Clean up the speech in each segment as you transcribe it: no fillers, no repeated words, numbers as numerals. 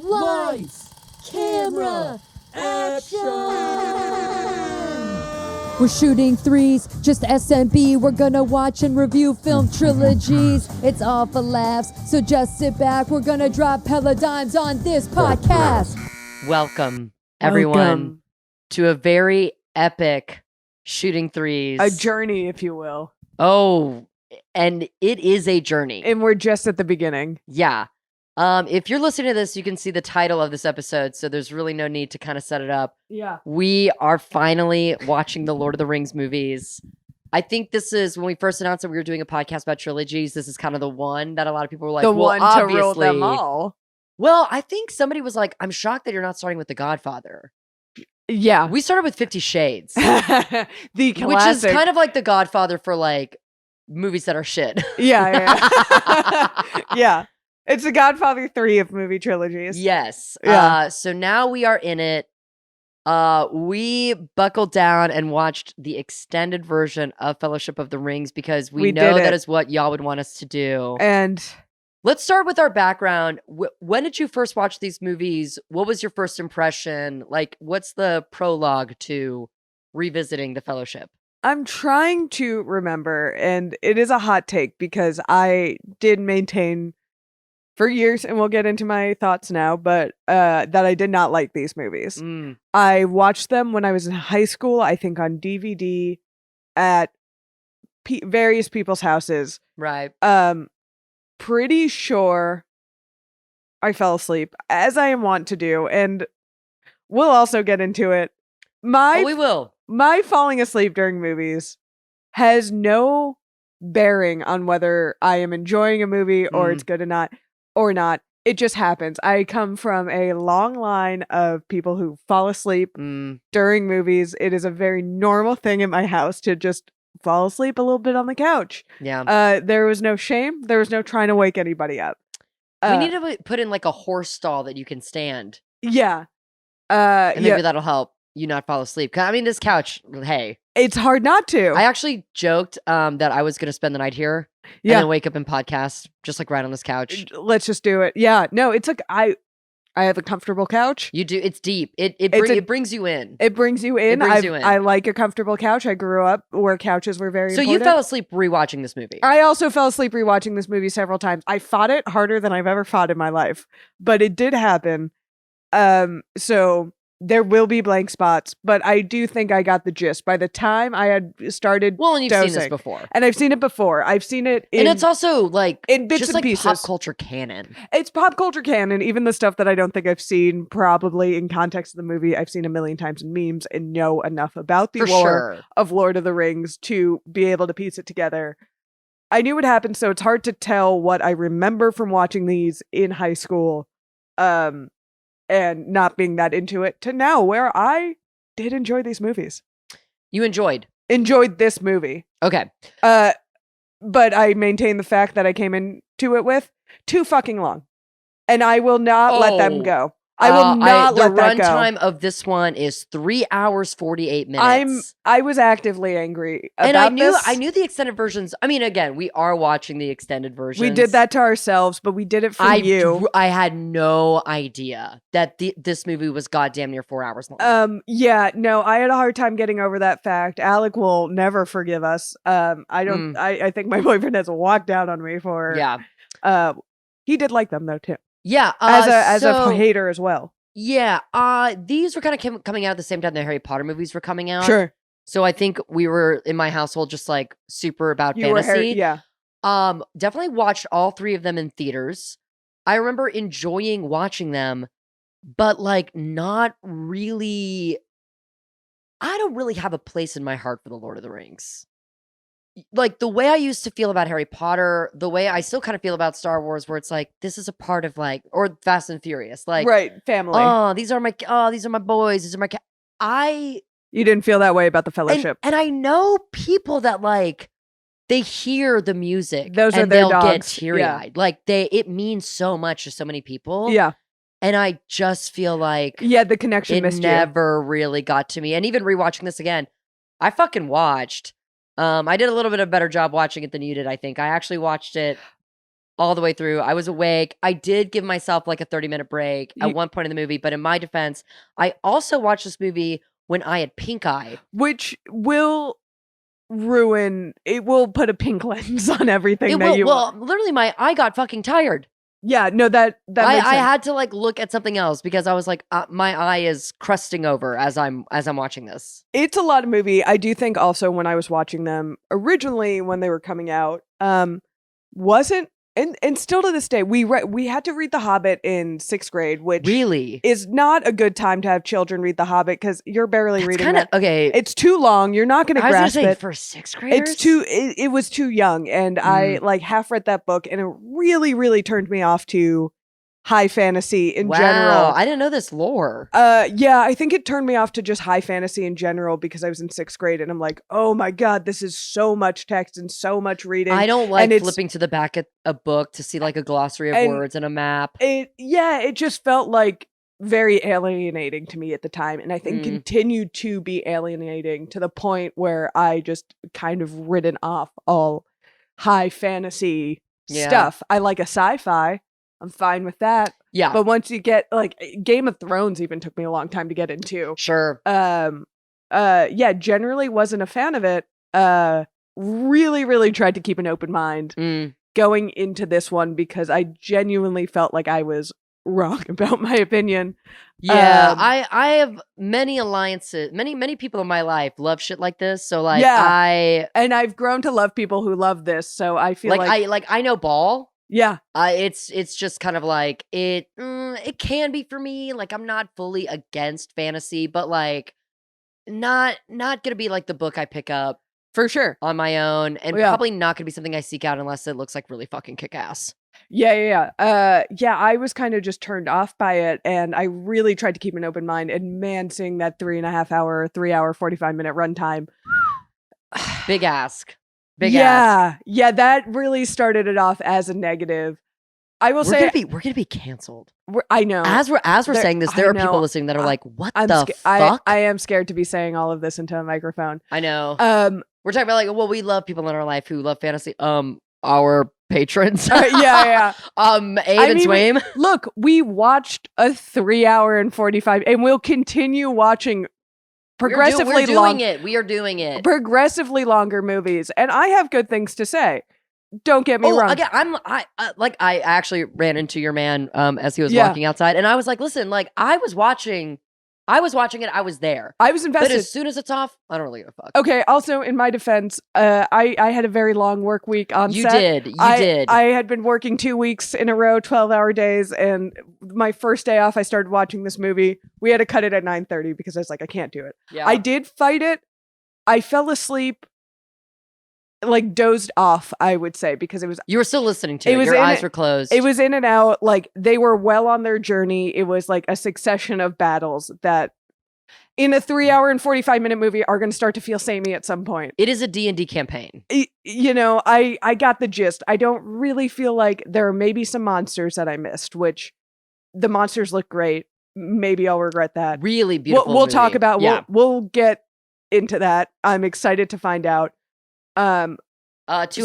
Lights, camera, action! We're shooting threes, just SMB. We're gonna watch and review film trilogies. It's all for laughs, so just sit back. We're gonna drop dimes on this podcast. Welcome, everyone, to a very epic shooting threes. A journey, if you will. Oh, and it is a journey. And we're just at the beginning. Yeah. If you're listening to this, you can see the title of this episode, so there's really no need to kind of set it up. Yeah. We are finally watching the Lord of the Rings movies. I think this is, when we first announced that we were doing a podcast about trilogies, this is kind of the one that a lot of people were like, The well, one obviously. to rule them all. Well, I think somebody was like, I'm shocked that you're not starting with The Godfather. Yeah. We started with 50 Shades. The classic. Which is kind of like The Godfather for like movies that are shit. Yeah. Yeah. It's the Godfather 3 of movie trilogies. Yes. Yeah. So now we are in it. We buckled down and watched the extended version of Fellowship of the Rings because we know that is what y'all would want us to do. And let's start with our background. When did you first watch these movies? What was your first impression? Like, what's the prologue to revisiting the Fellowship? I'm trying to remember, and it is a hot take because I did maintain for years, and we'll get into my thoughts now, but that I did not like these movies. I watched them when I was in high school, I think on DVD at various people's houses. Right. Pretty sure I fell asleep, as I am wont to do, and we'll also get into it. We will. My falling asleep during movies has no bearing on whether I am enjoying a movie or it's good or not. It just happens. I come from a long line of people who fall asleep during movies. It is a very normal thing in my house to just fall asleep a little bit on the couch. Yeah. There was no shame. There was no trying to wake anybody up. We need to put in like a horse stall that you can stand. Yeah. And maybe that'll help you not fall asleep. I mean, this couch, hey. It's hard not to. I actually joked that I was going to spend the night here and then wake up and podcast just like right on this couch. Let's just do it. Yeah. No, it's like I have a comfortable couch. You do. It's deep. It brings you in. It brings you in. It brings you in. I like a comfortable couch. I grew up where couches were very important. So you fell asleep rewatching this movie. I also fell asleep rewatching this movie several times. I fought it harder than I've ever fought in my life, but it did happen. So there will be blank spots, but I do think I got the gist by the time I had started. Well, and you've dosing. seen this before. And I've seen it before. I've seen it in, and it's also like in bits just and like pieces. Pop culture canon. It's pop culture canon, even the stuff that I don't think I've seen probably in context of the movie. I've seen a million times in memes and know enough about the lore of Lord of the Rings to be able to piece it together. I knew what happened, so it's hard to tell what I remember from watching these in high school. And not being that into it to now where I did enjoy these movies. You enjoyed this movie. Okay. But I maintain the fact that I came into it with too fucking long. And I will not let them go. I will not let that go. The runtime of this one is 3 hours, 48 minutes. I was actively angry about this. I knew the extended versions. I mean, again, we are watching the extended versions. We did that to ourselves, but we did it for you. I had no idea that this movie was goddamn near 4 hours long. Yeah, no, I had a hard time getting over that fact. Alec will never forgive us. I think my boyfriend has walked out on me for. Yeah. He did like them though too. Yeah, as a hater as well. Yeah, these were kind of coming out at the same time the Harry Potter movies were coming out. Sure. So I think we were in my household just like super about fantasy. Yeah. Definitely watched all 3 of them in theaters. I remember enjoying watching them, but like not really. I don't really have a place in my heart for the Lord of the Rings. Like the way I used to feel about Harry Potter, the way I still kind of feel about Star Wars, where it's like this is a part of like, or Fast and Furious, like family. These are my boys. These are my. You didn't feel that way about the Fellowship, and I know people that like they hear the music, those and are their they'll dogs. get teary eyed. Like it means so much to so many people. Yeah. And I just feel like the connection it never really got to me. And even rewatching this again, I fucking watched. I did a little bit of a better job watching it than you did, I think. I actually watched it all the way through. I was awake. I did give myself like a 30-minute break at one point in the movie, but in my defense, I also watched this movie when I had pink eye. Which will put a pink lens on everything literally my eye got fucking tired. Yeah, no, that makes sense. I had to like look at something else because I was like, my eye is crusting over as I'm watching this. It's a lot of movie. I do think also when I was watching them originally when they were coming out, wasn't and still to this day we had to read The Hobbit in 6th grade, which really is not a good time to have children read The Hobbit because you're barely reading it. Okay, it's too long. You're not going to grasp it for 6th graders. It was too young, and I like half read that book, and it really, really turned me off to high fantasy in general. I didn't know this lore. Yeah, I think it turned me off to just high fantasy in general because I was in 6th grade and I'm like, oh my God, this is so much text and so much reading. I don't like flipping to the back of a book to see like a glossary of words and a map. It just felt like very alienating to me at the time, and I think continued to be alienating to the point where I just kind of written off all high fantasy stuff. I like a sci-fi. I'm fine with that. Yeah. But once you get like Game of Thrones even took me a long time to get into. Sure. Generally wasn't a fan of it. Really, really tried to keep an open mind going into this one because I genuinely felt like I was wrong about my opinion. Yeah, I have many alliances. Many people in my life love shit like this. So like and I've grown to love people who love this. So I feel like I know ball. Yeah. It's just kind of like it can be for me. Like I'm not fully against fantasy, but like not gonna be like the book I pick up for sure on my own, and probably not gonna be something I seek out unless it looks like really fucking kick ass. Yeah. I was kind of just turned off by it, and I really tried to keep an open mind. And man, seeing that 3.5 hour, 3 hour, 45-minute runtime, big ask. Ask. Yeah, that really started it off as a negative. I will say we're gonna be canceled. I know. As we're saying this, there are people listening that are like, "What the fuck?" I am scared to be saying all of this into a microphone. I know. We're talking about like, well, we love people in our life who love fantasy. Our patrons. Yeah. Abe and Swaim. Look, we watched a 3 hour and 45, and we'll continue watching. Progressively We are doing it. Progressively longer movies, and I have good things to say. Don't get me wrong. Again, I actually ran into your man as he was walking outside, and I was like, listen, like I was watching it. I was there. I was invested. But as soon as it's off, I don't really give a fuck. Okay. Also, in my defense, I had a very long work week on set. You did. I had been working 2 weeks in a row, 12-hour days, and my first day off, I started watching this movie. We had to cut it at 9:30 because I was like, I can't do it. Yeah. I did fight it. I fell asleep, like dozed off, I would say, because it was. You were still listening to it. Your eyes were closed. It was in and out. Like they were well on their journey. It was like a succession of battles that, in a 3 hour and 45-minute movie, are going to start to feel samey at some point. It is a D&D campaign. I got the gist. I don't really feel like there are maybe some monsters that I missed, which the monsters look great. Maybe I'll regret that. Really beautiful. We'll talk about. Yeah. We'll get into that. I'm excited to find out. To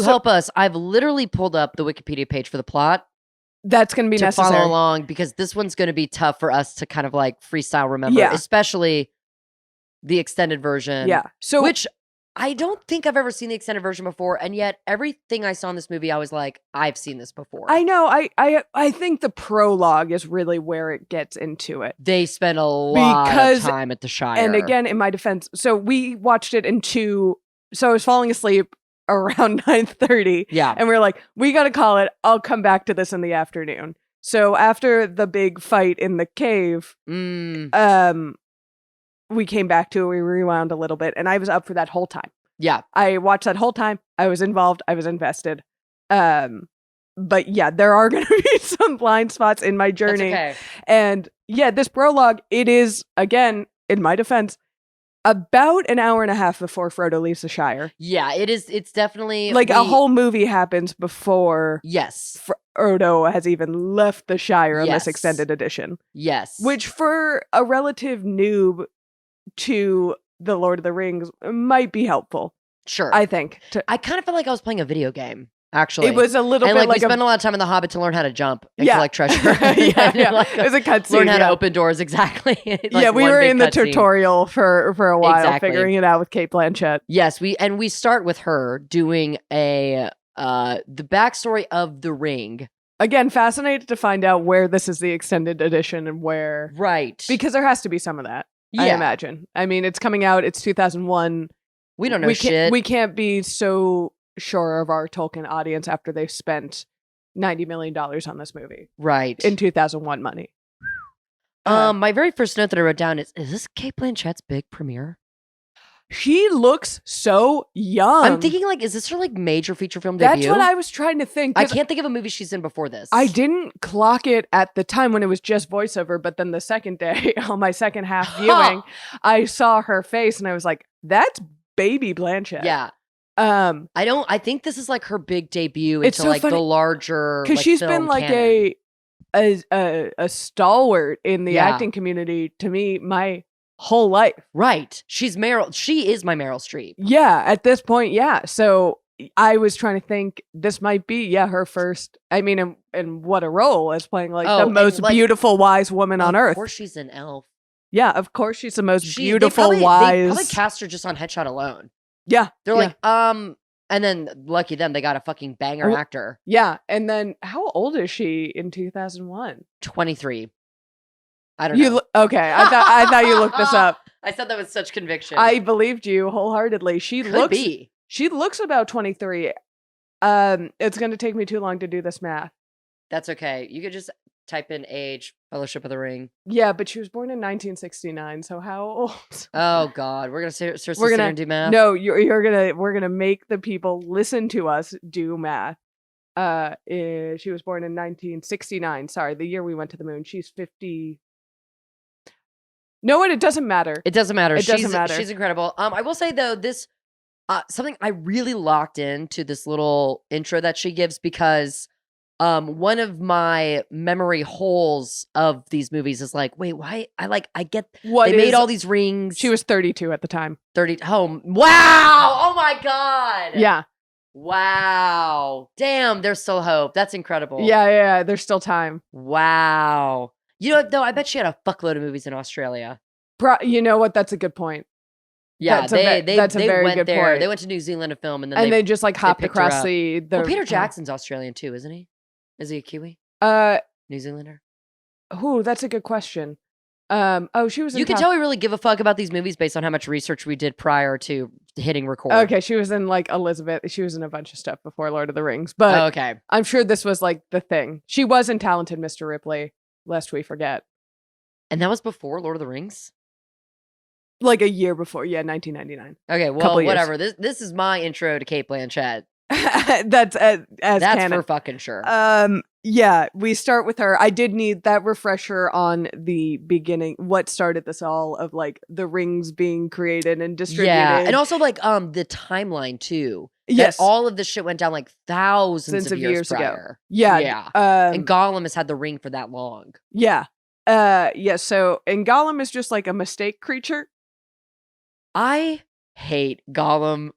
help us, I've literally pulled up the Wikipedia page for the plot. That's going to be necessary. Follow along, because this one's going to be tough for us to kind of like freestyle remember, especially the extended version. Yeah. So which I don't think I've ever seen the extended version before, and yet everything I saw in this movie, I was like, I've seen this before. I know. I think the prologue is really where it gets into it. They spend a lot of time at the Shire. And again, in my defense, so we watched it so I was falling asleep around 9:30. Yeah. And we were like, we got to call it. I'll come back to this in the afternoon. So after the big fight in the cave, we came back to it. We rewound a little bit, and I was up for that whole time. Yeah. I watched that whole time. I was involved. I was invested. But yeah, there are going to be some blind spots in my journey. That's okay. And yeah, this prologue, it is, again, in my defense, about an hour and a half before Frodo leaves the Shire. Yeah, it is. It's definitely like a whole movie happens before Frodo has even left the Shire in this extended edition. Yes. Which for a relative noob to The Lord of the Rings might be helpful. Sure. I think. I kind of felt like I was playing a video game. Actually, it was a little and bit like like we spent a lot of time in the Hobbit to learn how to jump and Yeah. collect treasure. yeah. Like, It was a cutscene. learn how to yeah. open doors. Exactly. Like Yeah, we one were big in the cutscene. tutorial for a while, Exactly. figuring it out with Kate Blanchett. Yes, we start with her doing the backstory of the ring. Again, fascinated to find out where this is the extended edition and where, Right. because there has to be some of that. Yeah. I imagine. I mean, it's coming out. It's 2001. We don't know shit. We can't be so sure of our Tolkien audience after they've spent $90 million on this movie. Right. In 2001 money. My very first note that I wrote down is this Kate Blanchett's big premiere? She looks so young. I'm thinking like, is this her like major feature film debut? That's what I was trying to think. I can't think of a movie she's in before this. I didn't clock it at the time when it was just voiceover, but then the second day on my second half viewing, I saw her face and I was like, that's baby Blanchett. Yeah. I think this is like her big debut It's into so like funny, the larger because like, she's film been like canon. a stalwart in the acting community to me my whole life. Right. She is my Meryl Streep. Yeah, at this point, yeah. So I was trying to think this might be her first. I mean, and what a role as playing like the most beautiful wise woman on earth. Of course she's an elf. Yeah, of course she's the most beautiful They wise. probably cast her just on headshot alone. Yeah. They're like, and then lucky them, they got a fucking banger actor. Yeah. And then how old is she in 2001? 23. I don't know. Okay. I thought you looked this up. I said that with such conviction. I believed you wholeheartedly. She looks about 23. It's going to take me too long to do this math. That's okay. You could just type in age, Fellowship of the Ring. Yeah, but she was born in 1969. So how old? Oh God, we're gonna sit here and do math. No, we're gonna make the people listen to us do math. She was born in 1969. Sorry, the year we went to the moon. She's 50. No, it doesn't matter. It doesn't matter. Doesn't matter. She's incredible. I will say though, this something I really locked into this little intro that she gives because one of my memory holes of these movies is like, wait, why? I get they made all these rings. She was 32 at the time. 30. Oh, wow. Oh my God. Yeah. Wow. Damn, there's still hope. That's incredible. Yeah. There's still time. Wow. You know, though, I bet she had a fuckload of movies in Australia. You know what? That's a good point. Yeah, that's a very went good there. point. They went to New Zealand to film, and then they just like hopped across the. Well, Peter Jackson's Australian too, isn't he? Is he a Kiwi? New Zealander? Ooh, that's a good question. She was. You can tell we really give a fuck about these movies based on how much research we did prior to hitting record. Okay, she was in like Elizabeth. She was in a bunch of stuff before Lord of the Rings, but okay, I'm sure this was like the thing. She was in Talented Mr. Ripley, lest we forget. And that was before Lord of the Rings? Like a year before, 1999. Okay, well, whatever. This is my intro to Kate Blanchett. That's canon. For fucking sure. Yeah, we start with her. I did need that refresher on the beginning. What started this all of like the rings being created and distributed? Yeah, and also like the timeline too. Yes, that all of this shit went down like thousands of years prior. Ago. Yeah. And Gollum has had the ring for that long. Yeah. So, and Gollum is just like a mistake creature. I hate Gollum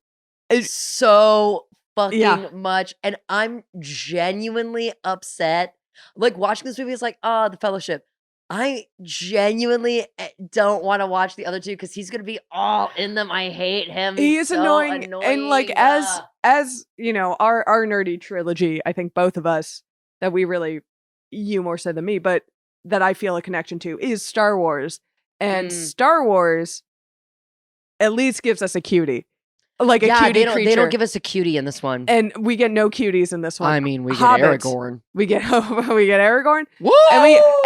so fucking much, and I'm genuinely upset. Like watching this movie is like, the Fellowship. I genuinely don't want to watch the other two because he's gonna be all in them. I hate him. He is so annoying, and like as you know, our nerdy trilogy. I think both of us that we really, you more so than me, but that I feel a connection to is Star Wars, and Star Wars at least gives us a cutie. Like a cutie creature. They don't give us a cutie in this one. And we get no cuties in this one. I mean, we Hobbits. get Aragorn. We get Aragorn. Woo!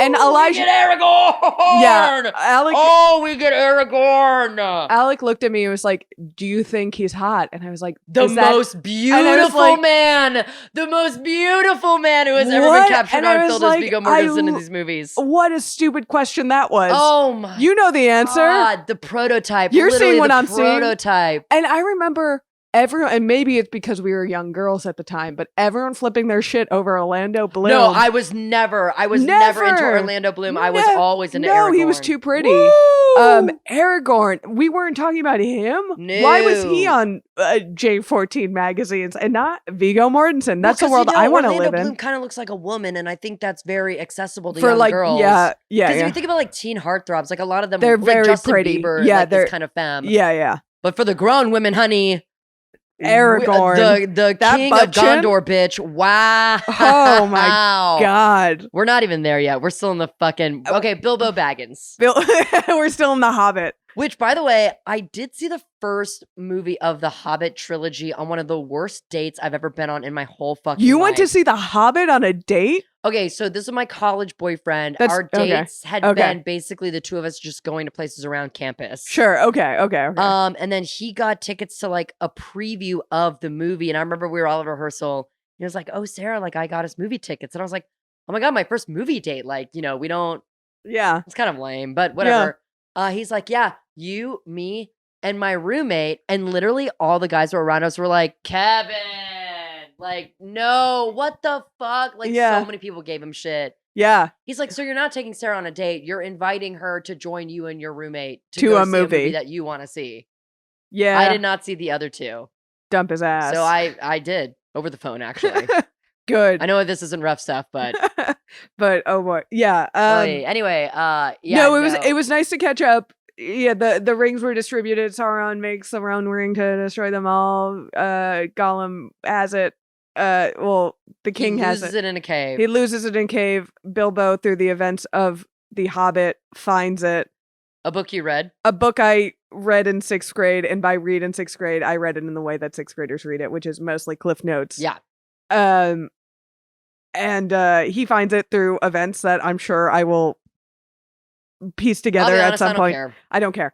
And Elijah. We get Aragorn! Yeah. We get Aragorn! Alec looked at me and was like, do you think he's hot? And I was like, the most beautiful man! The most beautiful man who has ever been captured on film as Viggo Mortensen in these movies. What a stupid question that was. Oh my You know the answer. God, the prototype. You're seeing what I'm seeing. Prototype. And I remember everyone, and maybe it's because we were young girls at the time, but everyone flipping their shit over Orlando Bloom. No, I was never into Orlando Bloom. I was always into Aragorn. No, he was too pretty. Woo! Aragorn, we weren't talking about him. No. Why was he on J14 magazines and not Viggo Mortensen? That's the world I want to live in. Orlando Bloom kind of looks like a woman, and I think that's very accessible to For young like, girls. yeah. Because if you think about like teen heartthrobs, like a lot of them, they're like very Justin pretty. Bieber, Yeah, like, they're is kind of femme. Yeah. But for the grown women, honey, Aragorn, the king of Gondor, bitch. Wow. Oh my God. We're not even there yet. We're still in the fucking Bilbo Baggins. We're still in The Hobbit. Which, by the way, I did see the first movie of the Hobbit trilogy on one of the worst dates I've ever been on in my whole fucking life. You went to see The Hobbit on a date? Okay, so this is my college boyfriend. Our dates had been basically the two of us just going to places around campus. Sure. Okay. And then he got tickets to like a preview of the movie. And I remember we were all at rehearsal. He was like, "Oh, Sarah, like I got us movie tickets." And I was like, "Oh my God, my first movie date. Like, we don't." Yeah. It's kind of lame, but whatever. Yeah. He's like, "Yeah, you, me, and my roommate." And literally all the guys who were around us were like, "Kevin. Like, no, what the fuck?" Like, so many people gave him shit. Yeah. He's like, "So you're not taking Sarah on a date. You're inviting her to join you and your roommate to go a see a movie that you want to see." Yeah. I did not see the other two. Dump his ass. So I did over the phone, actually. Good. I know this isn't rough stuff, but but oh boy. Yeah. Anyway, No, it was nice to catch up. Yeah, the rings were distributed. Sauron makes the one ring to destroy them all. Gollum has it. The king has it. He loses it in a cave. He loses it in a cave. Bilbo, through the events of The Hobbit, finds it. A book you read? A book I read in 6th grade, and by read in 6th grade, I read it in the way that 6th graders read it, which is mostly Cliff Notes. Yeah. And he finds it through events that I'm sure I will piece together at some point. I don't care.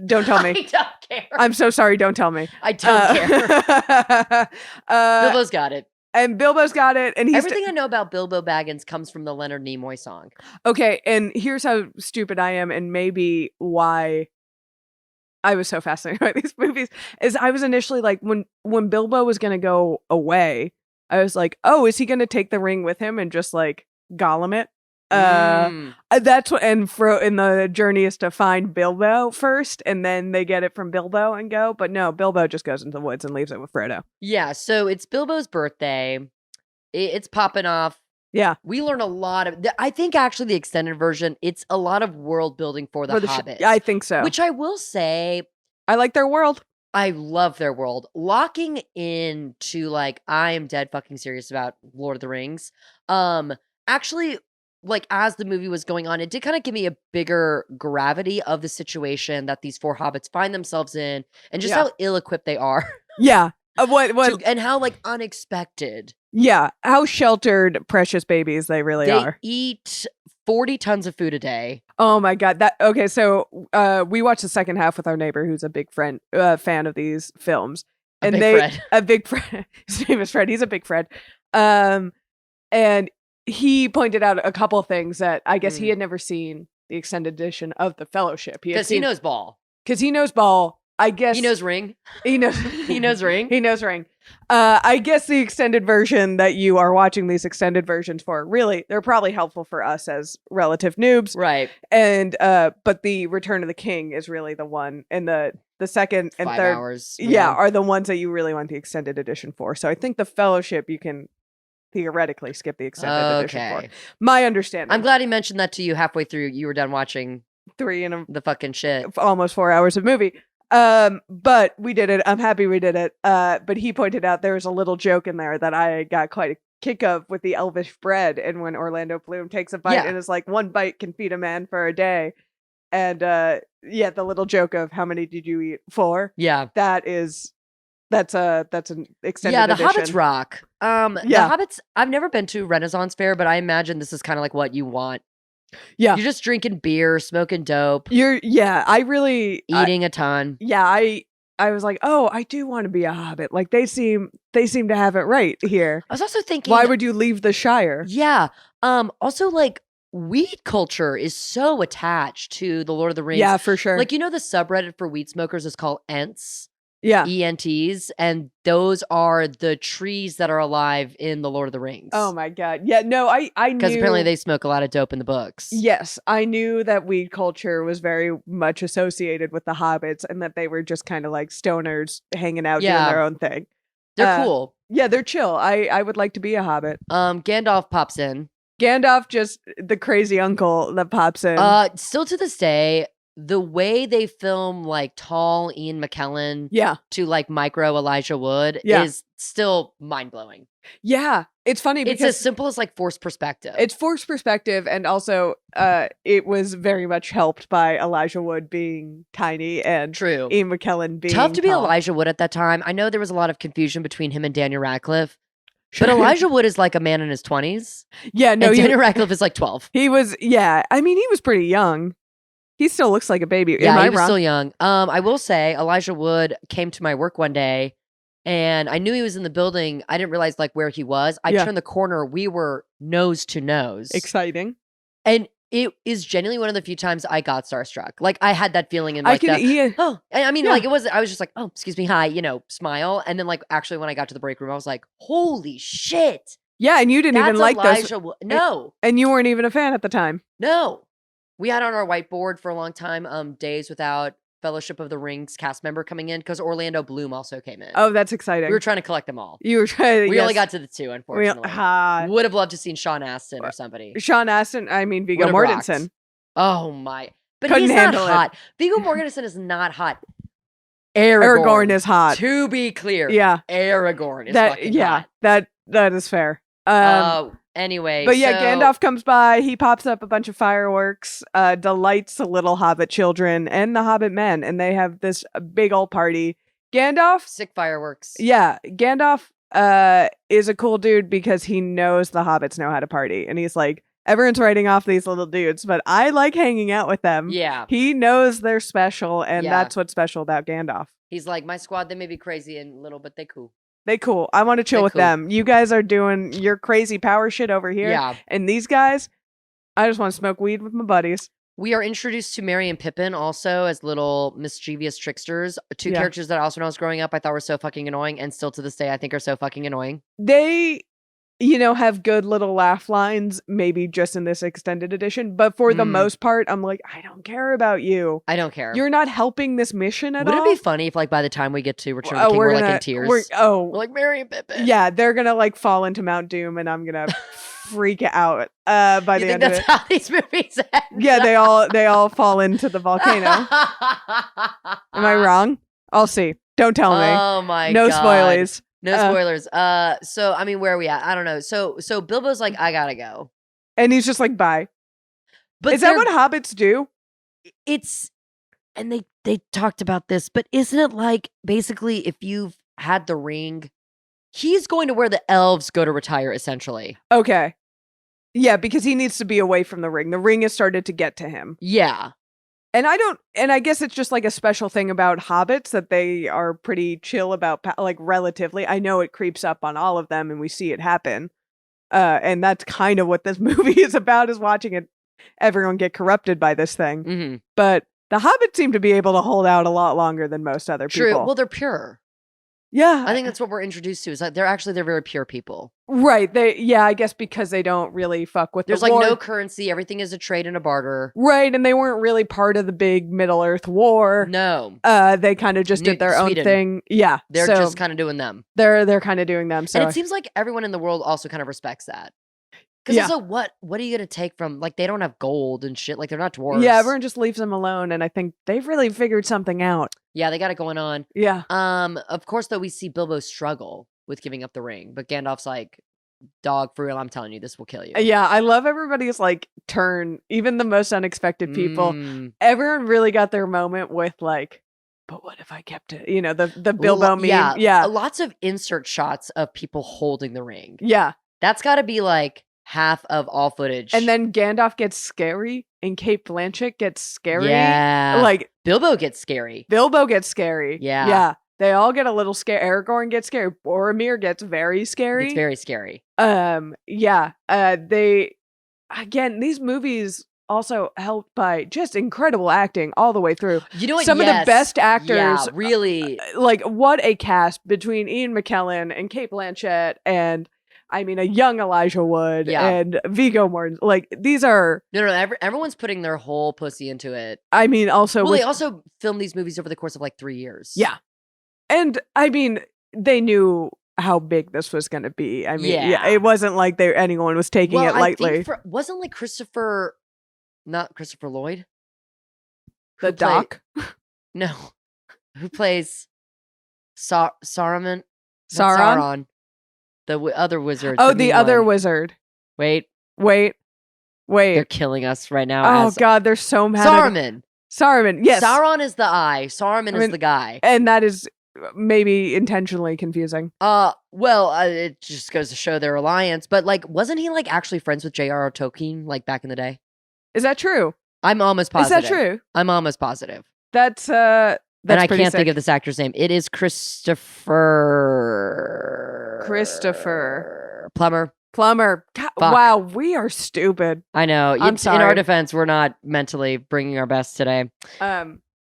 Don't tell me. I don't care. I'm so sorry. Don't tell me. I don't care. Bilbo's got it. And Bilbo's got it. And everything I know about Bilbo Baggins comes from the Leonard Nimoy song. Okay, and here's how stupid I am, and maybe why I was so fascinated by these movies, is I was initially like, when Bilbo was going to go away, I was like, oh, is he going to take the ring with him and just like Gollum it? That's what, and the journey is to find Bilbo first, and then they get it from Bilbo and go. But no, Bilbo just goes into the woods and leaves it with Frodo. Yeah, so it's Bilbo's birthday. It's popping off. Yeah, we learn a lot of. I think actually the extended version, it's a lot of world building for the Hobbits. I think so. Which I will say, I like their world. I love their world. Locking into like, I am dead fucking serious about Lord of the Rings. Actually, like as the movie was going on, it did kind of give me a bigger gravity of the situation that these four hobbits find themselves in, and just how ill-equipped they are. Yeah. What and how like unexpected. Yeah. How sheltered precious babies they really are. They eat 40 tons of food a day. Oh my God. So we watched the second half with our neighbor who's a big fan of these films. A big Fred. His name is Fred. He's a big Fred. And he pointed out a couple things that I guess he had never seen the extended edition of The Fellowship. Because he knows ball. I guess he knows Ring. He knows he knows Ring. He knows Ring. I guess the extended version that you are watching these extended versions for, really, they're probably helpful for us as relative noobs. Right. And but the Return of the King is really the one, and the second and 5 third hours. are the ones that you really want the extended edition for. So I think The Fellowship you can theoretically skip the extended edition for. My understanding. I'm glad he mentioned that to you halfway through. You were done watching 3 and the fucking shit. Almost 4 hours of movie. But we did it. I'm happy we did it. But he pointed out there was a little joke in there that I got quite a kick of with the elvish bread, and when Orlando Bloom takes a bite and it's like, one bite can feed a man for a day. And the little joke of how many did you eat? 4? Yeah. That's an extended edition. The Hobbits rock. The Hobbits, I've never been to Renaissance Fair, but I imagine this is kind of like what you want. Yeah. You're just drinking beer, smoking dope. I really eating a ton. Yeah, I was like, oh, I do want to be a hobbit. Like they seem to have it right here. I was also thinking, why would you leave the Shire? Yeah. Also like weed culture is so attached to the Lord of the Rings. Yeah, for sure. Like, the subreddit for weed smokers is called Ents. ENTs, and those are the trees that are alive in the Lord of the Rings. Oh my God. Yeah, no, I knew. Because apparently they smoke a lot of dope in the books. Yes, I knew that weed culture was very much associated with the hobbits and that they were just kind of like stoners hanging out doing their own thing. They're cool. Yeah, they're chill. I would like to be a hobbit. Gandalf pops in. Gandalf, just the crazy uncle that pops in. Still to this day, the way they film like tall Ian McKellen to like micro Elijah Wood is still mind-blowing. Yeah, it's funny because it's as simple as like forced perspective. It's forced perspective, and also it was very much helped by Elijah Wood being tiny and Ian McKellen being tough to be tall. Elijah Wood at that time. I know there was a lot of confusion between him and Daniel Radcliffe. But Elijah Wood is like a man in his 20s. Yeah, no, and Daniel Radcliffe is like 12. He was, I mean, he was pretty young. He still looks like a baby. Yeah, he was still young. I will say, Elijah Wood came to my work one day, and I knew he was in the building. I didn't realize like where he was. I turned the corner. We were nose to nose. Exciting. And it is genuinely one of the few times I got starstruck. Like I had that feeling in like like it was, I was just like, oh, excuse me, hi, smile. And then like actually when I got to the break room, I was like, holy shit. Yeah, and you didn't even like Elijah those. No. And you weren't even a fan at the time. No. We had on our whiteboard for a long time, days without Fellowship of the Rings cast member coming in because Orlando Bloom also came in. Oh, that's exciting. We were trying to collect them all. You were trying. We only got to the 2, unfortunately. Would have loved to seen Sean Astin or somebody. Sean Astin. I mean, Viggo Mortensen. Rocked. Oh my! But Couldn't he's not handle hot. Viggo Mortensen is not hot. Aragorn is hot. To be clear, Aragorn is fucking hot. That is fair. Anyway, but Gandalf comes by. He pops up a bunch of fireworks, delights the little Hobbit children and the Hobbit men, and they have this big old party. Gandalf, sick fireworks. Yeah, Gandalf is a cool dude because he knows the hobbits know how to party, and he's like, everyone's writing off these little dudes, but I like hanging out with them. Yeah, he knows they're special, and that's what's special about Gandalf. He's like, my squad, they may be crazy and little, but they cool. They cool. I want to chill with them. You guys are doing your crazy power shit over here. Yeah. And these guys, I just want to smoke weed with my buddies. We are introduced to Merry and Pippin also as little mischievous tricksters. Two characters that also when I was growing up I thought were so fucking annoying and still to this day I think are so fucking annoying. They, have good little laugh lines, maybe just in this extended edition. But for the most part, I'm like, I don't care about you. I don't care. You're not helping this mission at all. Wouldn't it be funny if like by the time we get to Return of the King, we're like in tears? We're like Merry and Pippin. Yeah, they're going to like fall into Mount Doom and I'm going to freak out by the end of it. That's how these movies end? Yeah, they all fall into the volcano. Am I wrong? I'll see. Don't tell me. Oh my God. No spoilers. No spoilers. So I mean, where are we at? I don't know. So Bilbo's like, I gotta go, and he's just like, bye. But is that what hobbits do? And they talked about this, but isn't it like basically if you've had the ring, he's going to where the elves go to retire, essentially. Okay. Yeah, because he needs to be away from the ring. The ring has started to get to him. Yeah. And I guess it's just like a special thing about hobbits that they are pretty chill about, like relatively. I know it creeps up on all of them and we see it happen. And that's kind of what this movie is about, is watching everyone get corrupted by this thing. Mm-hmm. But the hobbits seem to be able to hold out a lot longer than most other people. True. Well, they're pure. Yeah. I think that's what we're introduced to, is that they're very pure people. Right. I guess because they don't really fuck with There's the war. like no currency. Everything is a trade and a barter. Right. And they weren't really part of the big Middle Earth war. No. They kind of just did their own thing. Yeah. They're just kind of doing them. They're kind of doing them. So. And it seems like everyone in the world also kind of respects that. Because also, what are you going to take from, like, they don't have gold and shit. Like, they're not dwarves. Yeah, everyone just leaves them alone. And I think they've really figured something out. Yeah, they got it going on. Yeah. Of course, though, we see Bilbo struggle with giving up the ring. But Gandalf's like, dog, for real, I'm telling you, this will kill you. Yeah, I love everybody's, like, turn. Even the most unexpected people. Everyone really got their moment with, like, but what if I kept it? The Bilbo meme. Yeah. Lots of insert shots of people holding the ring. Yeah. That's got to be, like, half of all footage. And then Gandalf gets scary and Cate Blanchett gets scary. Yeah. Like, Bilbo gets scary. Yeah. Yeah. They all get a little scary. Aragorn gets scary. Boromir gets very scary. It's very scary. Yeah. These movies also helped by just incredible acting all the way through. You know what? Some of the best actors. Yeah, really. Like, what a cast between Ian McKellen and Cate Blanchett and, I mean, a young Elijah Wood and Viggo Mortensen. Like, these are... No, everyone's putting their whole pussy into it. I mean, also... Well, they also filmed these movies over the course of like 3 years. Yeah. And, I mean, they knew how big this was going to be. I mean, it wasn't like anyone was taking it lightly. I think wasn't like not Christopher Lloyd? The Doc? No. Who plays Saruman? Sauron? The other wizard. Oh, the other wizard. Wait. They're killing us right now. Oh, God, they're so mad. Saruman, yes. Sauron is the eye. Saruman is the guy. And that is maybe intentionally confusing. It just goes to show their alliance. But, like, wasn't he, like, actually friends with J.R.R. Tolkien, like, back in the day? Is that true? I'm almost positive. Is that true? I'm almost positive. That's and I can't sick. think of this actor's name. It is Christopher Plummer. God, wow, we are stupid. I know. I'm sorry. In our defense, we're not mentally bringing our best today.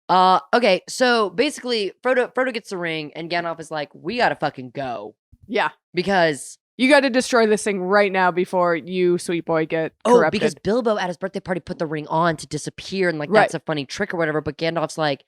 Okay, so basically, Frodo gets the ring, and Gandalf is like, "We gotta fucking go." Yeah, because you got to destroy this thing right now before you, sweet boy, get corrupted. Because Bilbo at his birthday party put the ring on to disappear, and like that's a funny trick or whatever. But Gandalf's like,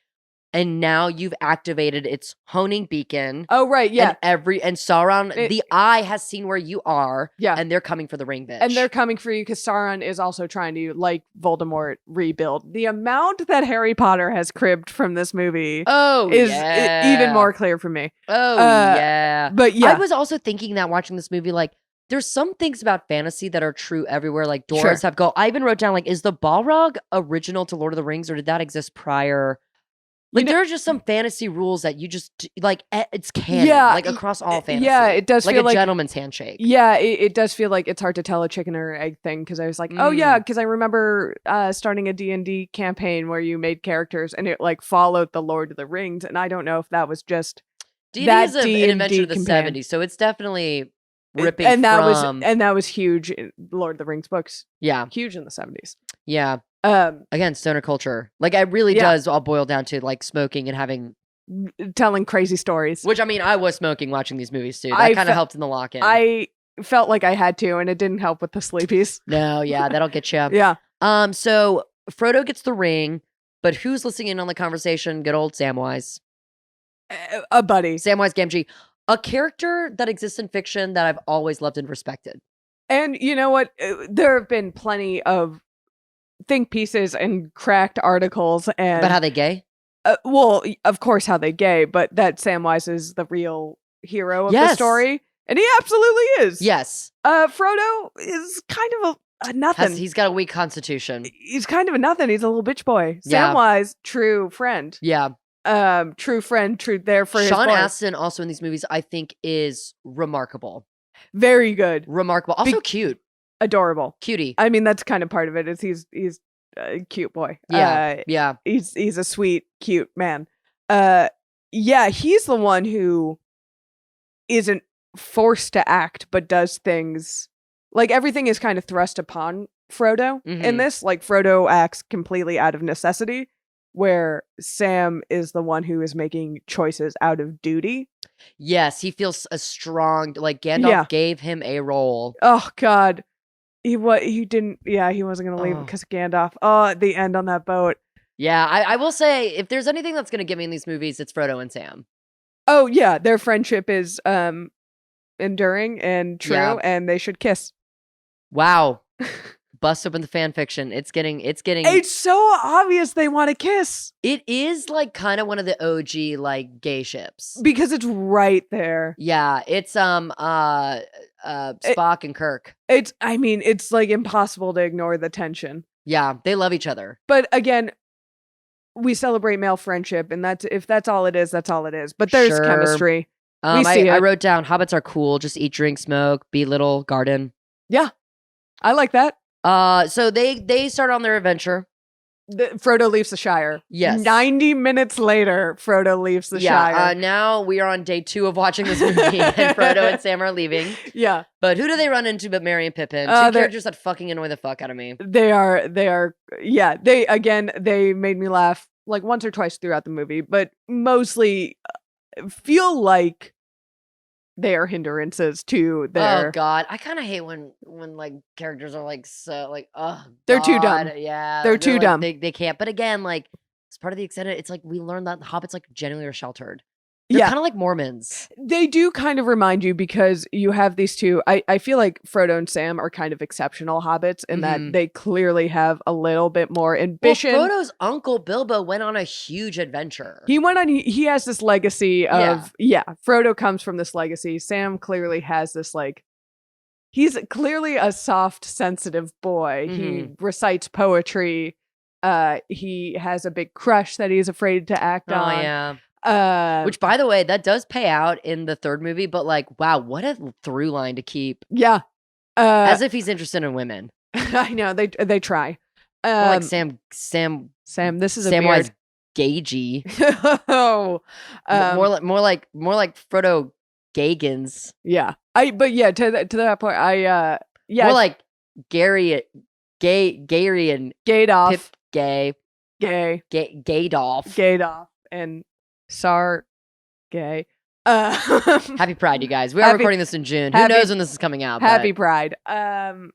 and now you've activated its honing beacon. Oh, right, yeah. And Sauron, the eye has seen where you are. Yeah. And they're coming for the ring, bitch. And they're coming for you because Sauron is also trying to, like Voldemort, rebuild. The amount that Harry Potter has cribbed from this movie is even more clear for me. Yeah. But yeah. I was also thinking that watching this movie, like, there's some things about fantasy that are true everywhere. Like, doors have I even wrote down, like, is the Balrog original to Lord of the Rings, or did that exist prior? Like, there are just some fantasy rules that you just, like, it's canon, like, across all fantasy. Yeah, it does feel like a gentleman's handshake. Yeah, it does feel like it's hard to tell a chicken or egg thing, because I was like, oh, yeah, because I remember starting a D&D campaign where you made characters, and it, like, followed the Lord of the Rings, and I don't know if that was just D&D is an invention of the 70s, so it's definitely ripping and that was huge in Lord of the Rings books. Yeah. Huge in the 70s. Yeah. Again, stoner culture. Like, it really does all boil down to, like, smoking and telling crazy stories. Which, I mean, I was smoking watching these movies too. That kind of helped in the lock-in. I felt like I had to, and it didn't help with the sleepies. No, yeah, that'll get you. Yeah. So Frodo gets the ring, but who's listening in on the conversation? Good old Samwise. A buddy. Samwise Gamgee. A character that exists in fiction that I've always loved and respected. And you know what? There have been plenty of think pieces and cracked articles and about how they gay. Well, of course, how they gay, but that Samwise is the real hero of the story, and he absolutely is. Yes. Frodo is kind of a nothing. He's got a weak constitution. He's kind of a nothing. He's a little bitch boy. Yeah. Samwise, true friend. Yeah. True friend, true there for Sean his Astin also in these movies, I think, is remarkable. Very good. Remarkable. Also cute. Adorable. Cutie. I mean, that's kind of part of it. Is he's a cute boy. Yeah. Yeah. He's a sweet, cute man. Yeah, he's the one who isn't forced to act, but does things like everything is kind of thrust upon Frodo in this. Like, Frodo acts completely out of necessity, where Sam is the one who is making choices out of duty. Yes, he feels a strong, like, Gandalf gave him a role. Oh, God. He wasn't going to leave because of Gandalf. Oh, the end on that boat. Yeah, I will say, if there's anything that's going to get me in these movies, it's Frodo and Sam. Oh, yeah. Their friendship is enduring and true, and they should kiss. Wow. Bust open the fan fiction. It's so obvious they want to kiss. It is, like, kind of one of the OG, like, gay ships. Because it's right there. Yeah, it's Spock and Kirk. It's like impossible to ignore the tension. Yeah, they love each other. But again, we celebrate male friendship, and if that's all it is, that's all it is. But there's chemistry. I wrote down, hobbits are cool, just eat, drink, smoke, be little, garden. Yeah. I like that. So they start on their adventure. Frodo leaves the Shire. Yes. 90 minutes later, Frodo leaves the Shire. Now we are on day 2 of watching this movie, and Frodo and Sam are leaving. Yeah. But who do they run into but Merry and Pippin? Two characters that fucking annoy the fuck out of me. They are, yeah. They made me laugh like once or twice throughout the movie, but mostly feel like they are hindrances to their. Oh God, I kind of hate when like characters are like so like they're too dumb. Yeah, they're too like, dumb. They can't. But again, like it's part of the extended. It's like we learned that the hobbits like genuinely are sheltered. They're kind of like Mormons. They do kind of remind you because you have these two. I feel like Frodo and Sam are kind of exceptional hobbits in that they clearly have a little bit more ambition. Well, Frodo's uncle Bilbo went on a huge adventure. He has this legacy of, Frodo comes from this legacy. Sam clearly has this like, he's clearly a soft, sensitive boy. He recites poetry. He has a big crush that he's afraid to act on. Oh, yeah. Which, by the way, that does pay out in the third movie, but like, wow, what a through line to keep. Yeah. As if he's interested in women. I know, they try. Like Sam, this is Samwise Gagey. Oh. More like Frodo Gagans. Yeah. To that point, more like Gary and Gadolf. Pip Gadolf and Sar gay. Happy Pride, you guys. We are recording this in June. Who knows when this is coming out? Happy Pride. Frodo